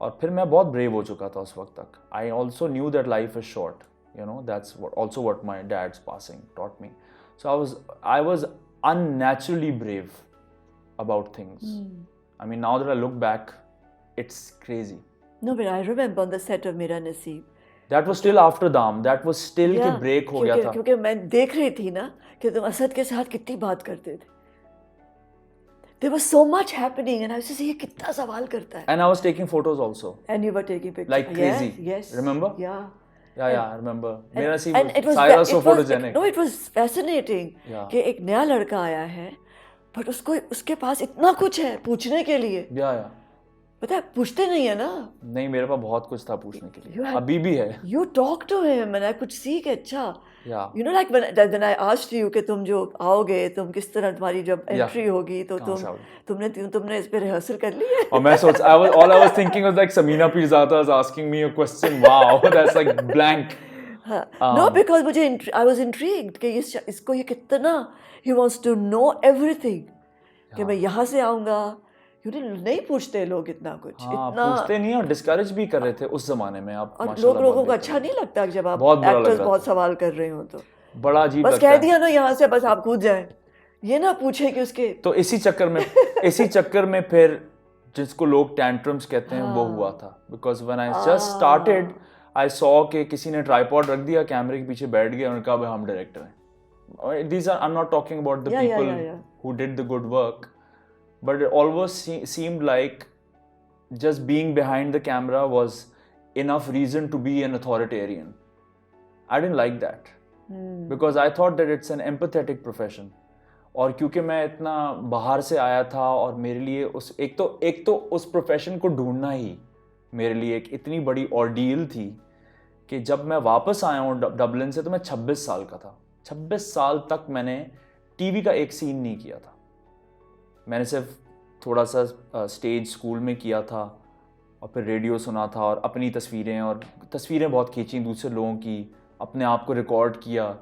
[SPEAKER 2] और फिर मैं बहुत ब्रेव हो चुका था उस वक्त तक. I also knew that life is short, you know. That's also what my dad's passing taught me. So I was unnaturally brave about things. I mean now that I look back it's crazy.
[SPEAKER 1] No, but I remember on the set of Mera Naseeb.
[SPEAKER 2] That was still after Dam. That was still कि break हो गया था.
[SPEAKER 1] क्योंकि मैं देख रही थी ना कि तुम असद के साथ कितनी बात करते थे. There was so much happening and I was just ये कितना सवाल करता है.
[SPEAKER 2] And I was taking photos also.
[SPEAKER 1] And you were taking pictures.
[SPEAKER 2] Like crazy.
[SPEAKER 1] Yes.
[SPEAKER 2] Remember?
[SPEAKER 1] Yeah.
[SPEAKER 2] Yeah, I remember. मेरा सी
[SPEAKER 1] Saira
[SPEAKER 2] so photogenic.
[SPEAKER 1] No, it was fascinating.
[SPEAKER 2] Yeah.
[SPEAKER 1] कि एक नया लड़का आया है, but उसके पास इतना कुछ है पूछने के लिए.
[SPEAKER 2] Yeah.
[SPEAKER 1] पता है पूछते नहीं है ना.
[SPEAKER 2] नहीं, मेरे पास बहुत कुछ था पूछने के लिए. अभी भी है.
[SPEAKER 1] You talk to him and I could see कि अच्छा.
[SPEAKER 2] Yeah.
[SPEAKER 1] You know, like when I asked you कि तुम जो आओगे, तुम किस तरह तुम्हारी जब एंट्री होगी तो तुमने इस पे रिहर्सल कर ली है.
[SPEAKER 2] और मैं सोच all I was thinking was like Samina Pirzada is asking me a question. Wow, that's like blank.
[SPEAKER 1] No, because I was intrigued कि इसको ये कितना he wants to know everything. कि मैं यहाँ से आऊँगा. नहीं पूछते लोग इतना कुछ. इतना
[SPEAKER 2] पूछते नहीं और डिस्करेज भी कर रहे थे उस जमाने में. आप
[SPEAKER 1] लोगों को अच्छा नहीं लगता जब आप एक्टर्स बहुत सवाल कर रहे हो तो.
[SPEAKER 2] बड़ा अजीब
[SPEAKER 1] बस कह दिया ना यहाँ से बस आप कूद जाए. ये ना पूछे कि उसके
[SPEAKER 2] तो इसी चक्कर में फिर जिसको लोग टैंट्रम्स कहते हैं वो हुआ था, because when I just started I saw कि किसी ने ट्राइपॉड रख दिया, कैमरे के पीछे बैठ गया और कहा भाई हम डायरेक्टर हैं. These are, I'm not talking about the people who did the good work, but it always seemed like just being behind the camera was enough reason to be an authoritarian. I didn't like that because I thought that it's an empathetic profession. और क्योंकि मैं इतना बाहर से आया था और मेरे लिए एक तो उस प्रोफेशन को ढूंढना ही मेरे लिए एक इतनी बड़ी ऑर्डील थी कि जब मैं वापस आया हूँ डबलिन से तो मैं 26 साल का था. 26 साल तक मैंने टीवी का एक सीन नहीं किया था. मैंने सिर्फ थोड़ा सा स्टेज स्कूल में किया था और फिर रेडियो सुना था और अपनी तस्वीरें बहुत खींची दूसरे लोगों की, अपने आप को रिकॉर्ड किया,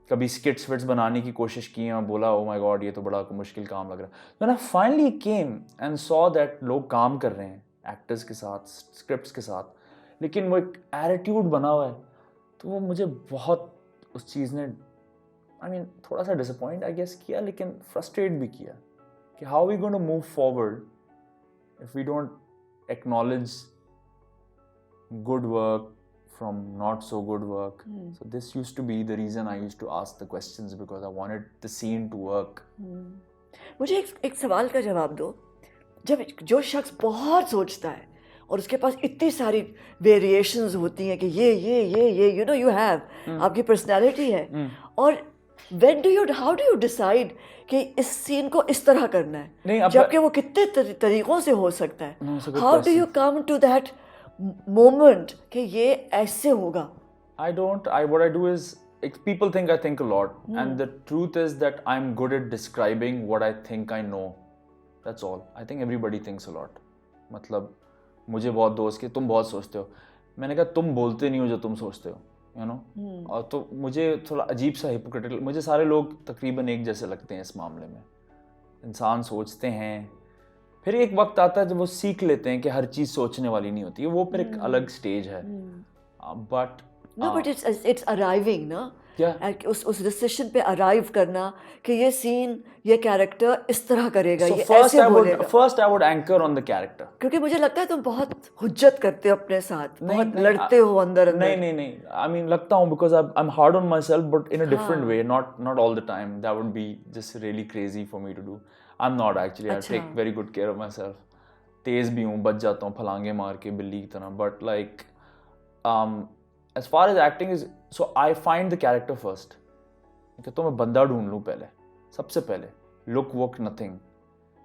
[SPEAKER 2] कभी स्किट्स विट्स बनाने की कोशिश की और बोला ओ माय गॉड ये तो बड़ा मुश्किल काम लग रहा है. When I finally came and saw that लोग काम कर रहे हैं एक्टर्स के साथ, स्क्रिप्ट्स के साथ, लेकिन वो एक एटीट्यूड बना हुआ है, तो वो मुझे बहुत उस चीज़ ने थोड़ा सा डिसअपॉइंट आई गेस किया, लेकिन फ्रस्ट्रेट भी किया कि how we going to move forward if we don't acknowledge good work from not so good work. So this used to be the reason I used to ask the questions, because I wanted the scene to work.
[SPEAKER 1] मुझे एक सवाल का जवाब दो. जब जो शख्स बहुत सोचता है और उसके पास इतनी सारी वेरिएशंस होती हैं कि ये यू नो यू हैव आपकी पर्सनालिटी है, और हाउ डू यू डिसाइड कि इस सीन को इस तरह करना है, जबकि वो कितने तरीकों से हो सकता है. How do you come to that moment कि ये ऐसे होगा?
[SPEAKER 2] What I do is, people think I think a lot, and the truth is that I'm good at describing what I think I know. That's all. I think everybody thinks a lot. मतलब मुझे बहुत दोस्त के तुम बहुत सोचते हो, मैंने कहा तुम बोलते नहीं हो जो तुम सोचते हो, you know. और तो मुझे थोड़ा अजीब सा hypocritical, मुझे सारे लोग तकरीबन एक जैसे लगते हैं इस मामले में. इंसान सोचते हैं, फिर एक वक्त आता है जब वो सीख लेते हैं कि हर चीज़ सोचने वाली नहीं होती है, वो फिर एक अलग स्टेज है.
[SPEAKER 1] बट इट्स अराइविंग ना, उस डिसीजन पे अराइव करना कि ये सीन, ये कैरेक्टर इस तरह करेगा, ये ऐसे बोलेगा.
[SPEAKER 2] First I would anchor on the character,
[SPEAKER 1] क्योंकि मुझे लगता है तुम बहुत हुज्जत करते हो अपने साथ, बहुत लड़ते हो अंदर.
[SPEAKER 2] नहीं लगता हूँ because I am hard on my self, but in a different way, not all the time. That would be just really crazy for me to do. I'm not actually. I take very good care of myself. तेज भी हूँ, बच जाता हूँ फलांगे मार के बिल्ली की तरह. But like, as far as acting is, so I find the character first. तो मैं बंदा ढूंढ लूँ पहले, सबसे पहले. Look, work, nothing.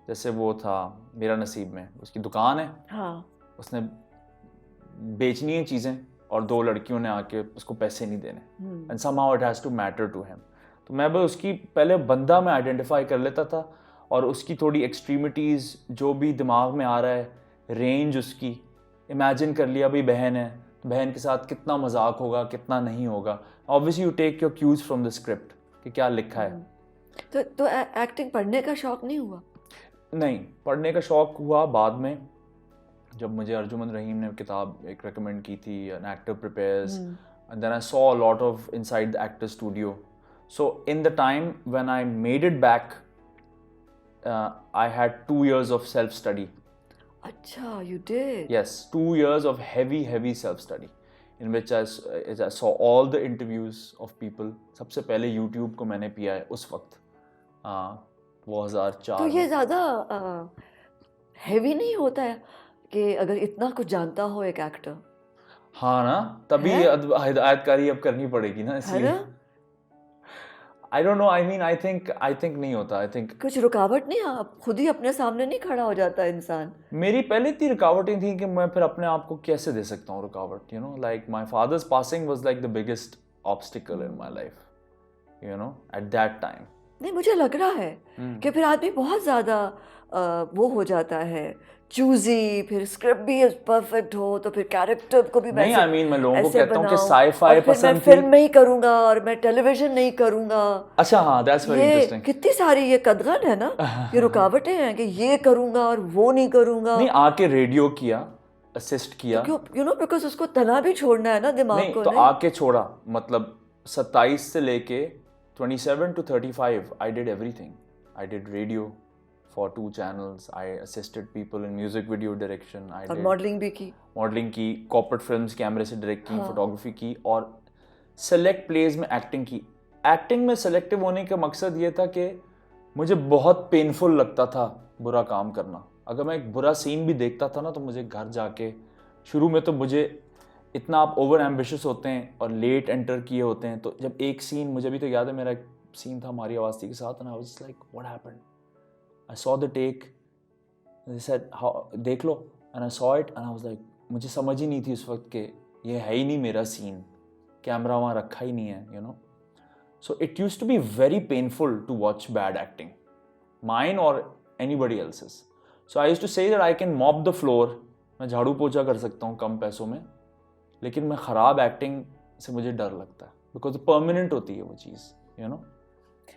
[SPEAKER 2] जैसे वो था मेरा नसीब में, उसकी दुकान है, उसने बेचनी है चीज़ें और दो लड़कियों ने आके उसको पैसे नहीं देने. And somehow it has to matter to him. तो मैं बस उसकी पहले बंदा में आइडेंटिफाई कर लेता था और उसकी थोड़ी एक्सट्रीमिटीज़ जो भी दिमाग में आ रहा है, रेंज उसकी इमेजिन कर लिया. भाई बहन है, बहन के साथ कितना मजाक होगा, कितना नहीं होगा. Obviously you take your cues from the script कि क्या लिखा है.
[SPEAKER 1] तो एक्टिंग पढ़ने का शौक नहीं हुआ?
[SPEAKER 2] नहीं, पढ़ने का शौक हुआ बाद में, जब मुझे अर्जुमंद रहीम ने किताब एक रेकमेंड की थी, an actor prepares, and then I saw a lot of inside the actor studio. So in the time when I made it back, I had 2 years of self-study.
[SPEAKER 1] Acha, you did?
[SPEAKER 2] Yes, 2 years of heavy self-study, in which I saw all the interviews of people. सबसे पहले YouTube को मैंने पिया है उस वक्त, 2004.
[SPEAKER 1] तो ये ज़्यादा heavy नहीं होता है कि अगर इतना कुछ जानता हो एक एक्टर?
[SPEAKER 2] हाँ ना, तभी हिदायतकारी अब करनी पड़ेगी ना, इसलिए. I don't know. I mean, I think नहीं होता. I think
[SPEAKER 1] कुछ रुकावट नहीं, आप खुद ही अपने सामने नहीं खड़ा हो जाता इंसान?
[SPEAKER 2] मेरी पहले इतनी रुकावटें थी कि मैं फिर अपने आप को कैसे दे सकता हूँ रुकावट. You know, like my father's passing was like the biggest obstacle in my life. You know, at that time.
[SPEAKER 1] नहीं, मुझे लग रहा है कि फिर आदमी बहुत ज़्यादा वो हो जाता है, चूजी, फिर स्क्रिप्ट भी परफेक्ट हो तो फिर कैरेक्टर को भी
[SPEAKER 2] नहीं. I mean, मैं लोगों को कहता हूँ कि साई-फाई पसंद थी,
[SPEAKER 1] फिल्म में ही करूँगा और मैं टेलीविजन नहीं करूँगा.
[SPEAKER 2] अच्छा, हाँ, that's very interesting.
[SPEAKER 1] कितनी सारी ये कदगन है ना, ये रुकावटें हैं कि ये करूँगा और वो नहीं करूँगा.
[SPEAKER 2] नहीं, आके रेडियो किया, असिस्ट किया,
[SPEAKER 1] यू नो, बिकॉज उसको तना भी छोड़ना है ना दिमाग को.
[SPEAKER 2] तो आके छोड़ा, मतलब 27 से लेके 27 to 35 I did everything. I did radio for 2 channels. I assisted people in music video direction. I
[SPEAKER 1] और
[SPEAKER 2] did
[SPEAKER 1] मॉडलिंग भी की.
[SPEAKER 2] मॉडलिंग की, कॉर्पोरेट फिल्म्स कैमरे से डायरेक्ट की,
[SPEAKER 1] हाँ.
[SPEAKER 2] फोटोग्राफी की और सेलेक्ट प्लेज में एक्टिंग की. एक्टिंग में सेलेक्टिव होने का मकसद ये था कि मुझे बहुत पेनफुल लगता था बुरा काम करना. अगर मैं एक बुरा सीन भी देखता था ना तो मुझे घर जाके, शुरू में तो मुझे इतना आप ओवर एम्बिशियस होते हैं और लेट एंटर किए होते हैं, तो जब एक सीन, मुझे अभी तो याद है, मेरा एक सीन था मारिया वास्ती के साथ, and I was like what happened. I saw the take, they said देख लो, and I saw it and I was like, मुझे समझ ही नहीं थी उस वक्त कि ये है ही नहीं मेरा सीन, कैमरा वहाँ रखा ही नहीं है, you know. So it used to be very painful to watch bad acting, mine or anybody else's. So I used to say that I can mop the floor, मैं झाड़ू पोछा कर सकता हूँ कम पैसों में, लेकिन मैं ख़राब एक्टिंग से मुझे डर लगता है, बिकॉज परमानेंट होती है वो चीज़, यू नो.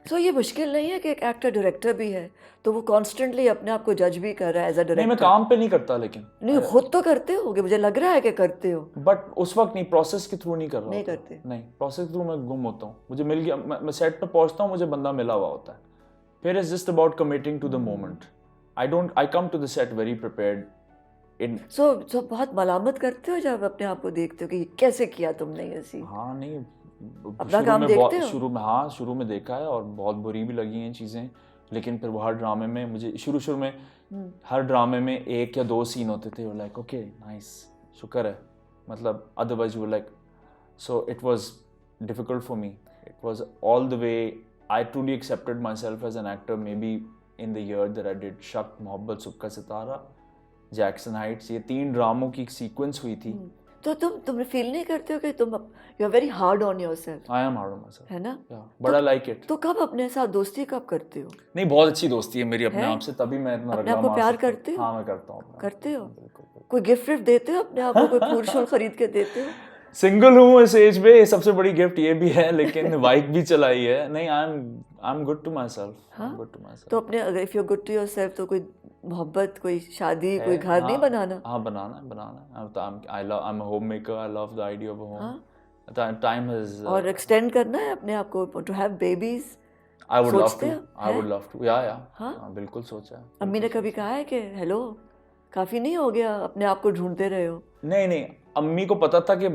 [SPEAKER 1] सो ये मुश्किल नहीं है कि एक एक्टर डायरेक्टर भी है तो वो कॉन्स्टेंटली अपने आप को जज भी कर रहा है एज अ
[SPEAKER 2] नहीं, मैं
[SPEAKER 1] डायरेक्टर.
[SPEAKER 2] काम पे नहीं करता, लेकिन
[SPEAKER 1] नहीं, खुद तो करते होगे, मुझे लग रहा है कि करते हो.
[SPEAKER 2] बट उस वक्त नहीं, प्रोसेस के थ्रू नहीं कर रहा
[SPEAKER 1] नहीं
[SPEAKER 2] होता.
[SPEAKER 1] करते.
[SPEAKER 2] नहीं, प्रोसेस के थ्रू मैं गुम होता हूँ. मुझे मिल गया, मैं सेट पे पहुँचता हूँ, मुझे बंदा मिला हुआ होता है, फिर it's just about committing to the moment. I come to the set very prepared.
[SPEAKER 1] So बहुत मलामत करते हो जब अपने आप को देखते हो कि कैसे किया तुमने ये सीन.
[SPEAKER 2] हाँ, नहीं,
[SPEAKER 1] अपना काम देखते हो?
[SPEAKER 2] शुरू में देखा है और बहुत बुरी भी लगी हैं चीज़ें, लेकिन फिर वो हर ड्रामे में मुझे शुरू में हर ड्रामे में 1 या 2 सीन होते थे, लाइक ओके नाइस, शुक्र है, मतलब अदरवाइज वो like, so it was difficult for me. It was all the way, I truly accepted myself as an actor maybe in the year that I did Shak, Mohabbat, सुबह का सितारा, Jackson Heights, ये 3 ड्रामों की sequence हुई थी.
[SPEAKER 1] तो तुम feel नहीं करते हो कि तुम you are very hard on yourself?
[SPEAKER 2] I am hard on my self,
[SPEAKER 1] है ना?
[SPEAKER 2] But I like it.
[SPEAKER 1] तो कब अपने साथ दोस्ती कब करते हो?
[SPEAKER 2] नहीं, बहुत अच्छी दोस्ती है मेरी अपने
[SPEAKER 1] है?
[SPEAKER 2] आप से, तभी मैं इतना
[SPEAKER 1] अपने
[SPEAKER 2] रगड़ा
[SPEAKER 1] आप को
[SPEAKER 2] मार
[SPEAKER 1] प्यार
[SPEAKER 2] सकता हूँ.
[SPEAKER 1] करते हो?
[SPEAKER 2] हाँ, मैं करता हूँ.
[SPEAKER 1] करते हो?
[SPEAKER 2] बिल्कुल.
[SPEAKER 1] कोई गिफ्ट विफ्ट देते हो अपने आप को? कोई फूल शूल खरीद के देते हो?
[SPEAKER 2] सिंगल हूँ इस एज पे, सबसे बड़ी गिफ्ट ये भी है, लेकिन बाइक भी चलाई है. नहीं, I am good to myself.
[SPEAKER 1] हाँ?
[SPEAKER 2] Good to myself.
[SPEAKER 1] तो अपने, अगर if you are good to yourself, तो कोई मोहब्बत, कोई शादी, कोई घर नहीं बनाना?
[SPEAKER 2] हाँ, बनाना. I am a homemaker. I love the idea of a home.
[SPEAKER 1] हाँ?
[SPEAKER 2] टाइम हैज,
[SPEAKER 1] और एक्सटेंड करना है अपने आप को to have babies?
[SPEAKER 2] I would love
[SPEAKER 1] सोचते
[SPEAKER 2] टू.
[SPEAKER 1] हो?
[SPEAKER 2] आई
[SPEAKER 1] है?
[SPEAKER 2] Would love to. या
[SPEAKER 1] हाँ?
[SPEAKER 2] बिल्कुल सोचा है.
[SPEAKER 1] अम्मी ने कभी कहा है कि हेलो काफ़ी नहीं हो गया, अपने आप को ढूंढते रहे हो?
[SPEAKER 2] नहीं, अम्मी को पता था कि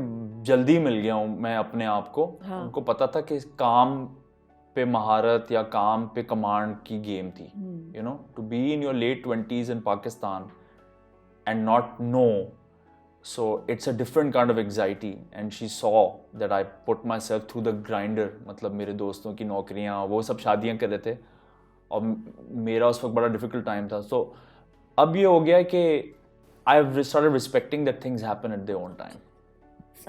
[SPEAKER 2] जल्दी मिल गया हूँ मैं अपने आप को.
[SPEAKER 1] हाँ.
[SPEAKER 2] उनको पता था कि काम पे महारत या काम पे कमांड की गेम थी. You know, to be in your late 20s in Pakistan and not know, so it's a different kind of anxiety. And she saw that I put myself through the grinder. मतलब मेरे दोस्तों की नौकरियाँ, वो सब शादियाँ कर रहे थे और मेरा उस वक्त बड़ा डिफिकल्ट टाइम था. सो अब ये हो गया कि I've started respecting that things happen at their own time.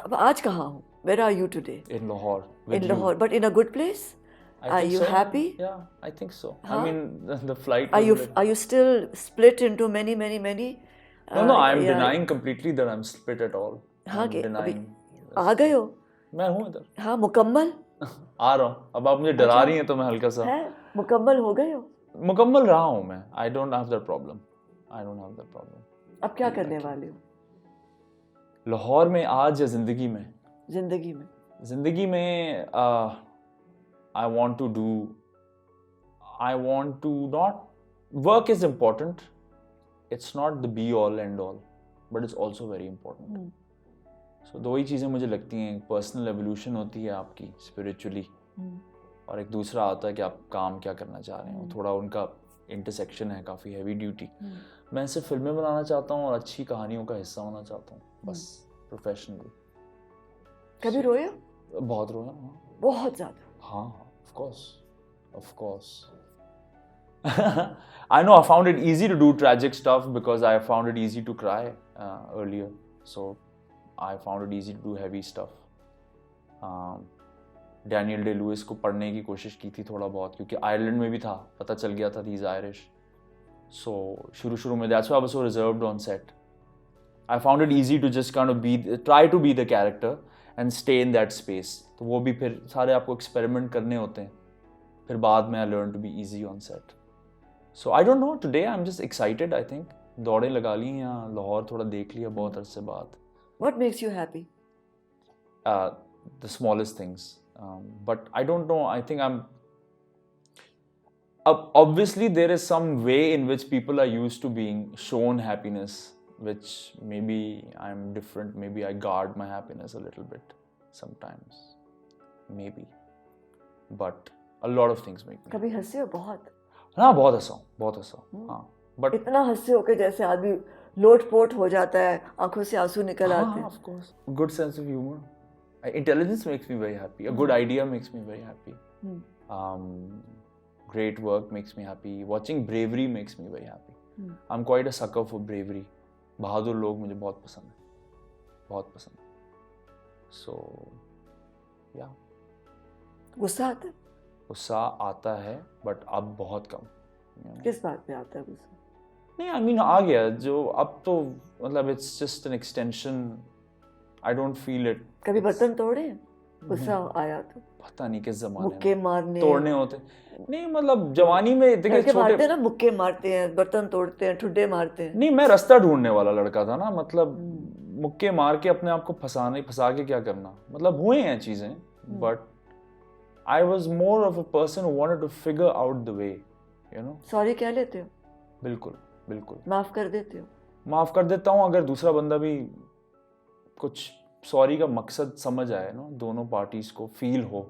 [SPEAKER 1] अब आज कहाँ हो? Where are you today?
[SPEAKER 2] In Lahore.
[SPEAKER 1] In Lahore, but in a good place? Are you happy?
[SPEAKER 2] Yeah, I think so.
[SPEAKER 1] Huh?
[SPEAKER 2] I mean, the flight.
[SPEAKER 1] Are you still split into many?
[SPEAKER 2] No, I'm denying completely that I'm split at all.
[SPEAKER 1] हाँ,
[SPEAKER 2] I'm
[SPEAKER 1] कि
[SPEAKER 2] denying.
[SPEAKER 1] आ गए हो?
[SPEAKER 2] मैं हूँ इधर.
[SPEAKER 1] हाँ, मुकम्मल
[SPEAKER 2] आ रहा हूँ. अब आप मुझे डरा रही हैं तो मैं हल्का सा.
[SPEAKER 1] है, मुकम्मल हो गए हो?
[SPEAKER 2] मुकम्मल रहा हूँ मैं. I don't have that problem.
[SPEAKER 1] अब क्या करने वाले हो
[SPEAKER 2] लाहौर में आज या जिंदगी में?
[SPEAKER 1] जिंदगी में
[SPEAKER 2] I want to not, work is important. It's not the be all end all, but it's also very important. So 2 ही चीज़ें मुझे लगती हैं. पर्सनल एवोल्यूशन होती है आपकी स्पिरिचुअली, और एक दूसरा आता है कि आप काम क्या करना चाह रहे हो. थोड़ा उनका इंटरसेक्शन है, काफ़ी हैवी ड्यूटी. मैं सिर्फ फिल्में बनाना चाहता हूँ और अच्छी कहानियों का हिस्सा होना चाहता हूँ, बस प्रोफेशनली.
[SPEAKER 1] कभी रोए हो?
[SPEAKER 2] बहुत रोया हूँ.
[SPEAKER 1] बहुत ज़्यादा?
[SPEAKER 2] हाँ, of course. I know I found it easy to do tragic stuff because I found it easy to cry earlier. So I found it easy to do heavy stuff. Daniel Day Lewis को पढ़ने की कोशिश की थी थोड़ा बहुत, क्योंकि Ireland में भी था, पता चल गया था he's Irish. So शुरू में that's why I was so reserved on set. I found it easy to just kind of try to be the character and stay in that space. तो वो भी फिर सारे आपको एक्सपेरिमेंट करने होते हैं. फिर बाद में I learned to be easy on set. So I don't know, today I'm just excited, I think. दौड़ें लगा ली हैं, लाहौर थोड़ा देख लिया बहुत अरसे बाद.
[SPEAKER 1] What makes you happy?
[SPEAKER 2] The smallest things. But I don't know, I think obviously there is some way in which people are used to being shown happiness, which maybe I'm different. Maybe I guard my happiness a little bit sometimes, maybe, but a lot of things make me.
[SPEAKER 1] कभी हंसे हो बहुत?
[SPEAKER 2] हाँ, बहुत हंसा हूँ, हाँ, but
[SPEAKER 1] इतना हंसे हो कि जैसे आदमी लोट-पोट हो जाता है, आंखों से आंसू निकल आते हैं।
[SPEAKER 2] of course, good sense of humor. Intelligence makes me very happy. A good idea makes me very happy. Great work makes me happy. Watching bravery makes me very happy. I'm quite a sucker for bravery. बहादुर लोग मुझे बहुत पसंद है, बहुत पसंद है. So, yeah.
[SPEAKER 1] गुस्सा आता है?
[SPEAKER 2] गुस्सा आता है, but अब बहुत कम.
[SPEAKER 1] किस बात पे आता है गुस्सा?
[SPEAKER 2] नहीं, I mean आ गया जो अब तो मतलब it's just an extension. I don't feel it.
[SPEAKER 1] कभी बर्तन तोड़े हैं? गुस्सा आया तो?
[SPEAKER 2] पता नहीं किस जमाने
[SPEAKER 1] मुक्के
[SPEAKER 2] में
[SPEAKER 1] मारने
[SPEAKER 2] तोड़ने होते. नहीं मतलब जवानी में देखिए
[SPEAKER 1] लड़के मारते
[SPEAKER 2] छोटे.
[SPEAKER 1] हैं ना, मुक्के मारते हैं, बर्तन तोड़ते हैं, ठुड्डे मारते हैं.
[SPEAKER 2] नहीं, मैं रास्ता ढूंढने वाला लड़का था ना, मतलब मुक्के मार के अपने आप को फंसा के क्या करना. मतलब हुए हैं चीजें, but I was more of a person who wanted to figure out the way, you know.
[SPEAKER 1] Sorry कह लेते हो?
[SPEAKER 2] बिल्कुल बिल्कुल
[SPEAKER 1] माफ कर देते हो?
[SPEAKER 2] माफ कर देता हूँ अगर दूसरा बंदा भी कुछ सॉरी का मकसद समझ आए ना, दोनों पार्टीज को फील हो,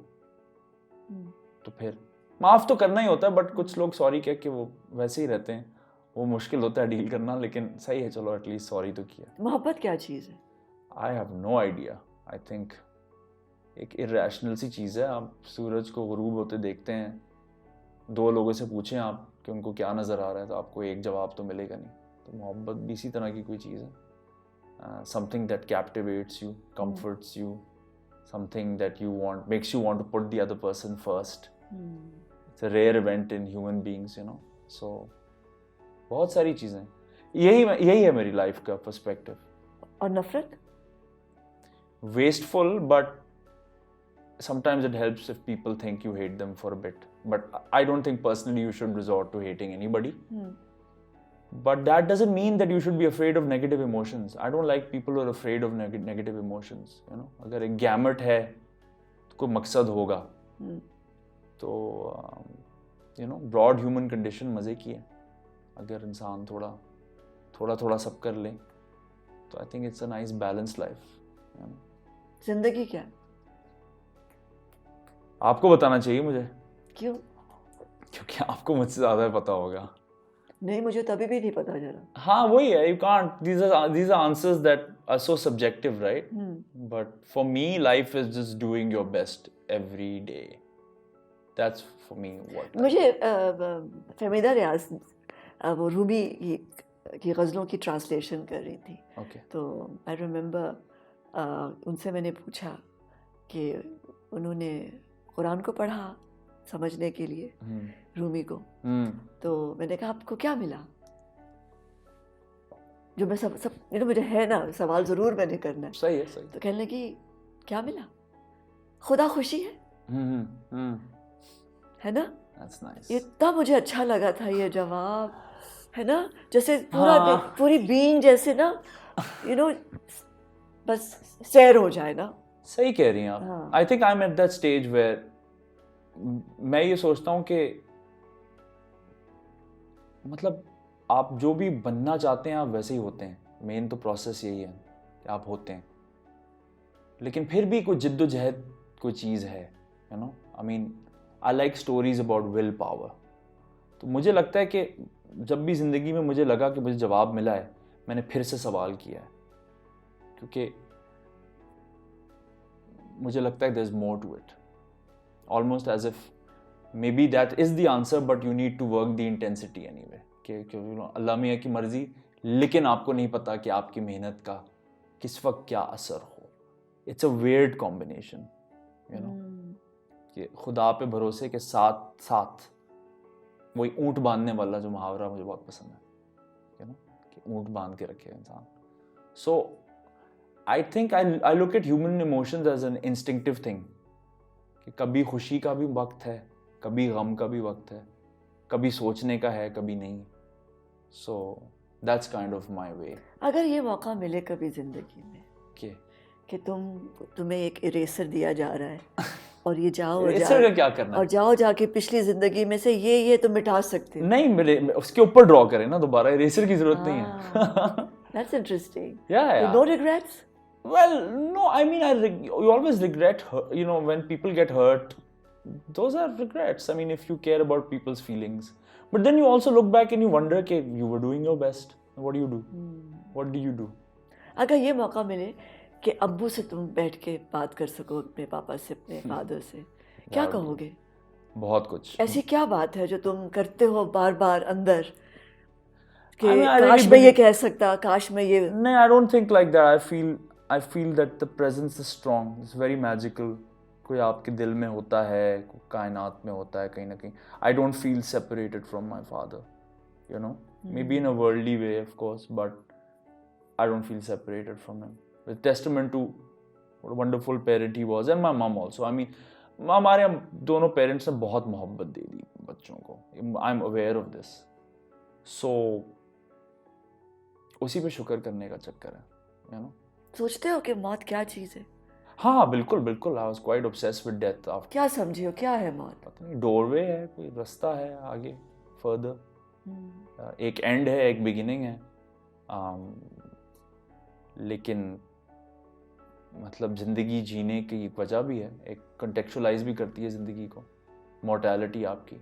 [SPEAKER 2] तो फिर माफ तो करना ही होता है. बट कुछ लोग सॉरी कह के वो वैसे ही रहते हैं, वो मुश्किल होता है डील करना. लेकिन सही है, चलो एटलीस्ट सॉरी तो किया.
[SPEAKER 1] मोहब्बत क्या चीज़ है?
[SPEAKER 2] I have no idea. I think एक इरेशनल सी चीज़ है. आप सूरज को गुरूब होते देखते हैं, दो लोगों से पूछें आप कि उनको क्या नज़र आ रहा है, तो आपको एक जवाब तो मिलेगा नहीं. तो मोहब्बत भी इसी तरह की कोई चीज़ है. Something that captivates you, comforts you, something that you want, makes you want to put the other person first. It's a rare event in human beings, you know. So बहुत सारी चीज़ें. यही है मेरी लाइफ का पर्सपेक्टिव.
[SPEAKER 1] और नफरत?
[SPEAKER 2] Wasteful, but sometimes it helps if people think you hate them for a bit. But I don't think personally you should resort to hating anybody. But that doesn't mean that you should be afraid of negative emotions. I don't like people who are afraid of negative emotions. You know, अगर एक gamut है तो कोई मकसद होगा. तो you know, broad human condition मजे की है. अगर इंसान थोड़ा सब कर ले, तो I think it's a nice balanced life. You know?
[SPEAKER 1] जिंदगी क्या है?
[SPEAKER 2] आपको बताना चाहिए मुझे.
[SPEAKER 1] क्यों?
[SPEAKER 2] क्योंकि आपको मुझसे ज़्यादा पता होगा.
[SPEAKER 1] नहीं, मुझे तभी भी नहीं पता जरा.
[SPEAKER 2] हाँ, वही है. You can't. These are answers that are so subjective, right? But for me, life is just doing your best every day. That's for me what.
[SPEAKER 1] मुझे फहमीदा रियाज वो रूमी की गज़लों की ट्रांसलेशन कर रही थी.
[SPEAKER 2] Okay.
[SPEAKER 1] तो आई रिमेम्बर उनसे मैंने पूछा कि उन्होंने कुरान को पढ़ा समझने के लिए, रूमी को. तो मैंने कहा आपको क्या मिला? जो मैं सब you know, मुझे है ना सवाल ज़रूर मैंने करना है.
[SPEAKER 2] सही है.
[SPEAKER 1] तो कहने लगी क्या मिला? खुदा खुशी है. है ना?
[SPEAKER 2] That's nice.
[SPEAKER 1] इतना मुझे अच्छा लगा था ये जवाब, है ना? जैसे पूरी बीइंग जैसे ना you know, बस सैर हो जाए ना.
[SPEAKER 2] सही कह रही हैं आप. I think I'm at that stage where मैं ये सोचता हूँ कि मतलब आप जो भी बनना चाहते हैं आप वैसे ही होते हैं. मेन तो प्रोसेस यही है कि आप होते हैं. लेकिन फिर भी कोई जिद्दोजहद कोई चीज़ है, you know. I mean I like stories about will power. तो मुझे लगता है कि जब भी ज़िंदगी में मुझे लगा कि मुझे जवाब मिला है, मैंने फिर से सवाल किया है. क्योंकि मुझे लगता है there is more to it. Almost as if maybe that is the answer, but you need to work the intensity anyway. कि अल्लाह मियाँ की मर्जी, लेकिन आपको नहीं पता कि आपकी मेहनत का किस वक्त क्या असर हो. It's a weird combination, you know. कि खुदा पे भरोसे के साथ वही ऊँट बांधने वाला जो मुहावरा मुझे बहुत पसंद है, you know, कि ऊँट बांध के रखे इंसान. So I think I look at human emotions as an instinctive thing. कभी खुशी का भी वक्त है, कभी गम का भी वक्त है, कभी सोचने का है, कभी नहीं. So that's kind of my way.
[SPEAKER 1] अगर ये मौका मिले कभी जिंदगी में कि तुम्हें एक इरेसर दिया जा रहा है और ये जाओ और
[SPEAKER 2] रेसर का क्या करना
[SPEAKER 1] और
[SPEAKER 2] है?
[SPEAKER 1] जाओ जाके पिछली जिंदगी में से ये तो मिटा सकते हो।
[SPEAKER 2] नहीं मिले, उसके ऊपर ड्रॉ करें ना दोबारा, रेसर की जरूरत नहीं है।
[SPEAKER 1] That's interesting.
[SPEAKER 2] Yeah,
[SPEAKER 1] So
[SPEAKER 2] yeah.
[SPEAKER 1] no regrets?
[SPEAKER 2] Well, no, I mean, you always regret, you know, when people get hurt, those are regrets. I mean, if you care about people's feelings. But then you also look back and you wonder, okay, you were doing your best. What do you do? What do you do?
[SPEAKER 1] अगर ये मौका मिले कि अब्बू से तुम बैठ के बात कर सको, अपने पापा से, अपने फादर से, क्या
[SPEAKER 2] would be-
[SPEAKER 1] कहोगे?
[SPEAKER 2] बहुत कुछ.
[SPEAKER 1] ऐसी क्या बात है जो तुम करते हो बार बार अंदर कि
[SPEAKER 2] I mean, I really
[SPEAKER 1] काश मैं ये
[SPEAKER 2] believe-
[SPEAKER 1] कह सकता, काश मैं ये
[SPEAKER 2] No, I don't think like that. I feel that the presence is strong. It's very magical. कोई आपके दिल में होता है, कोई कायनात में होता है कहीं ना कहीं. I don't feel separated from my father. You know, maybe in a worldly way, of course, but I don't feel separated from him. It's testament to what a wonderful parent he was, and my mom also. I mean, हमारे दोनों parents ने बहुत मोहब्बत दे दी बच्चों को. I'm aware of this. So उसी पे शुक्र करने का चक्कर है, you know.
[SPEAKER 1] सोचते हो कि मौत क्या चीज़ है?
[SPEAKER 2] हाँ बिल्कुल बिल्कुल. I was quite obsessed with death after.
[SPEAKER 1] क्या समझे हो, क्या है मौत?
[SPEAKER 2] पता नहीं, डोरवे है, कोई रास्ता है आगे, further. एक एंड है, एक बिगिनिंग है. लेकिन मतलब जिंदगी जीने की एक वजह भी है, एक कंटेक्चुअलाइज भी करती है जिंदगी को, मोर्टैलिटी आपकी.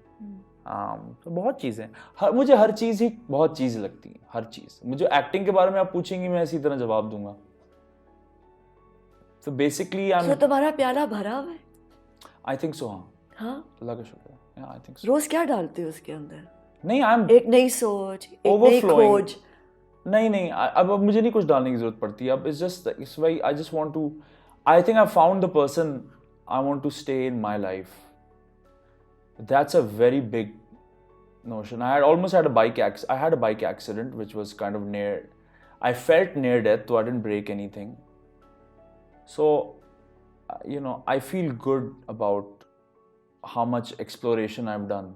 [SPEAKER 2] तो बहुत चीज़ें, मुझे हर चीज़ ही बहुत चीज़ लगती है, हर चीज़. मुझे एक्टिंग के बारे में आप पूछेंगी, मैं इसी तरह जवाब दूंगा. तो बेसिकली
[SPEAKER 1] तो तुम्हारा प्याला भरा हुआ है?
[SPEAKER 2] I think so. हाँ
[SPEAKER 1] हाँ,
[SPEAKER 2] अल्लाह का शुक्र है. I think so.
[SPEAKER 1] रोज क्या डालते हो उसके अंदर?
[SPEAKER 2] नहीं, आई एम
[SPEAKER 1] एक नई सोच, एक नई
[SPEAKER 2] Overflowing.
[SPEAKER 1] खोज.
[SPEAKER 2] नहीं अब मुझे नहीं कुछ डालने की जरूरत पड़ती. अब it's why I just want to, I think I found the person I want to stay in my life. That's a very big notion. I had a bike accident which was kind of near, I felt near death, though I didn't break anything. So you know, I feel good about how much exploration I've done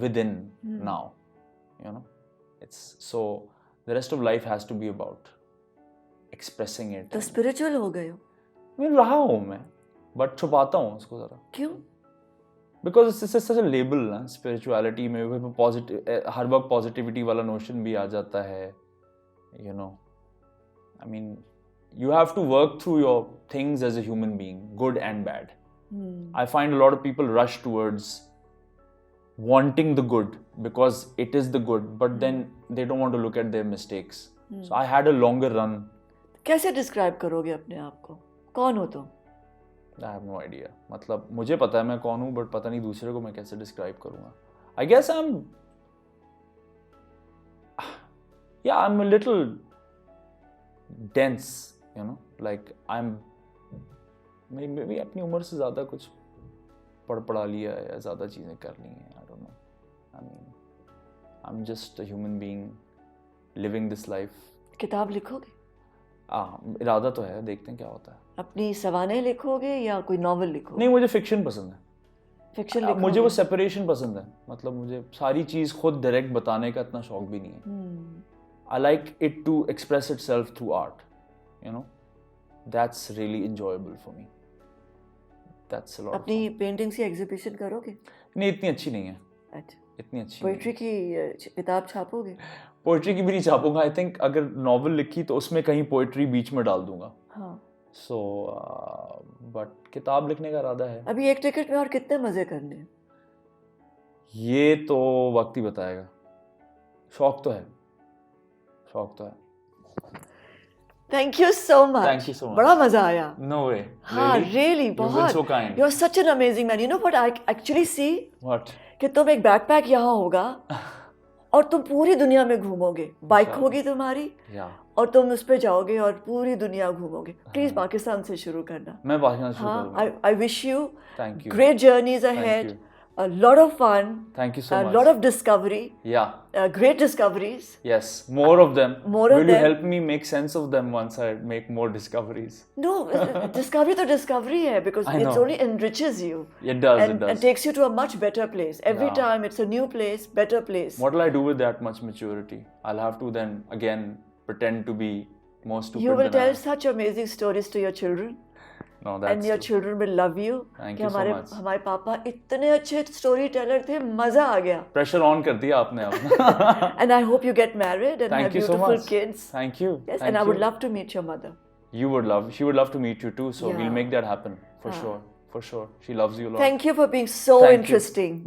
[SPEAKER 2] within now, you know. It's so the rest of life has to be about expressing it.
[SPEAKER 1] तो spiritual हो गए हो?
[SPEAKER 2] मैं रहा हूँ मैं, but छुपाता हूँ उसको ज़रा.
[SPEAKER 1] क्यों?
[SPEAKER 2] Because it's such a label ना, स्पिरिचुअलिटी में पॉजिटिव, हर वक्त पॉजिटिविटी वाला नोशन भी आ जाता है, you know. I mean you have to work through your things as a human being, good and bad. I find a lot of people rush towards wanting the good because it is the good, but then they don't want to look at their mistakes. So I had a longer run.
[SPEAKER 1] कैसे describe करोगे अपने आप को? कौन हो तुम?
[SPEAKER 2] I have no idea. मतलब मुझे पता है मैं कौन हूँ, बट पता नहीं दूसरे को मैं कैसे डिस्क्राइब करूँगा. I guess I'm a little dense, you know, like maybe अपनी उम्र से ज़्यादा कुछ पढ़ा लिया है या ज़्यादा चीज़ें कर ली हैं. I don't know. I mean, I'm just a human being living this life.
[SPEAKER 1] किताब लिखोगे?
[SPEAKER 2] इरादा तो है, देखते हैं क्या होता है.
[SPEAKER 1] अपनी सवानें लिखोगे या कोई नॉवेल लिखोगे?
[SPEAKER 2] नहीं, मुझे फिक्शन पसंद है.
[SPEAKER 1] फिक्शन लिखोगे?
[SPEAKER 2] मुझे वो सेपरेशन पसंद है. मतलब मुझे सारी चीज़ खुद डायरेक्ट बताने का इतना शौक भी नहीं है. I like it to express itself through art, you know. That's really enjoyable for me. That's a lot.
[SPEAKER 1] अपनी पेंटिंग्स की एग्जीबिशन करोगे?
[SPEAKER 2] नहीं, इतनी अच्छी नहीं है.
[SPEAKER 1] अच्छा,
[SPEAKER 2] इतनी अच्छी
[SPEAKER 1] पोइट्री की किताब छापोगे?
[SPEAKER 2] पोइट्री की भी नहीं छापूंगा. आई थिंक अगर नॉवल लिखी तो उसमें कहीं पोइट्री बीच में डाल दूंगा.
[SPEAKER 1] हाँ.
[SPEAKER 2] सो बट किताब लिखने का इरादा है.
[SPEAKER 1] अभी एक टिकट में और कितने मजे करने हैं?
[SPEAKER 2] ये तो वक्त ही बताएगा. शौक तो है.
[SPEAKER 1] Thank you so much.
[SPEAKER 2] Thank you so much.
[SPEAKER 1] बड़ा मजा आया.
[SPEAKER 2] No way.
[SPEAKER 1] हाँ, really,
[SPEAKER 2] You've been
[SPEAKER 1] बहुत.
[SPEAKER 2] so kind.
[SPEAKER 1] You're such an amazing man. You know what I actually see?
[SPEAKER 2] What?
[SPEAKER 1] कि तुम एक बैकपैक यहाँ होगा और तुम पूरी दुनिया में घूमोगे. बाइक होगी तुम्हारी
[SPEAKER 2] Yeah.
[SPEAKER 1] और तुम उस पे जाओगे और पूरी दुनिया घूमोगे. प्लीज पाकिस्तान से शुरू करना.
[SPEAKER 2] मैं पाकिस्तान शुरू
[SPEAKER 1] हाँ,
[SPEAKER 2] करूँगा.
[SPEAKER 1] I wish you
[SPEAKER 2] Thank you.
[SPEAKER 1] great journeys ahead.
[SPEAKER 2] you.
[SPEAKER 1] A lot of fun.
[SPEAKER 2] Thank you so
[SPEAKER 1] A
[SPEAKER 2] much.
[SPEAKER 1] lot of discovery.
[SPEAKER 2] Yeah.
[SPEAKER 1] Great discoveries.
[SPEAKER 2] Yes. More of them.
[SPEAKER 1] More of
[SPEAKER 2] Will you
[SPEAKER 1] them.
[SPEAKER 2] help me make sense of them once I make more discoveries?
[SPEAKER 1] No, discovery to discovery hai because
[SPEAKER 2] I
[SPEAKER 1] it
[SPEAKER 2] know.
[SPEAKER 1] only enriches you.
[SPEAKER 2] It does.
[SPEAKER 1] And,
[SPEAKER 2] it does.
[SPEAKER 1] and takes you to a much better place. Every
[SPEAKER 2] Yeah.
[SPEAKER 1] time it's a new place, better place.
[SPEAKER 2] What will I do with that much maturity? I'll have to then again pretend to be more stupid
[SPEAKER 1] You will
[SPEAKER 2] than I
[SPEAKER 1] tell
[SPEAKER 2] am.
[SPEAKER 1] such amazing stories to your children.
[SPEAKER 2] No,
[SPEAKER 1] and
[SPEAKER 2] that's
[SPEAKER 1] your
[SPEAKER 2] true.
[SPEAKER 1] children will love you.
[SPEAKER 2] Thank
[SPEAKER 1] कि
[SPEAKER 2] you so
[SPEAKER 1] हमारे
[SPEAKER 2] much.
[SPEAKER 1] हमारे पापा इतने अच्छे story teller थे, मजा आ गया.
[SPEAKER 2] Pressure on कर दिया आपने अब.
[SPEAKER 1] And I hope you get married and have
[SPEAKER 2] Thank you so
[SPEAKER 1] beautiful
[SPEAKER 2] much.
[SPEAKER 1] kids.
[SPEAKER 2] Thank you.
[SPEAKER 1] Yes,
[SPEAKER 2] Thank
[SPEAKER 1] and I would
[SPEAKER 2] you.
[SPEAKER 1] love to meet your mother.
[SPEAKER 2] She would love to meet you too. So
[SPEAKER 1] Yeah.
[SPEAKER 2] we'll make that happen for sure. For sure. She loves you a lot.
[SPEAKER 1] Thank you for being so
[SPEAKER 2] Thank you.
[SPEAKER 1] interesting.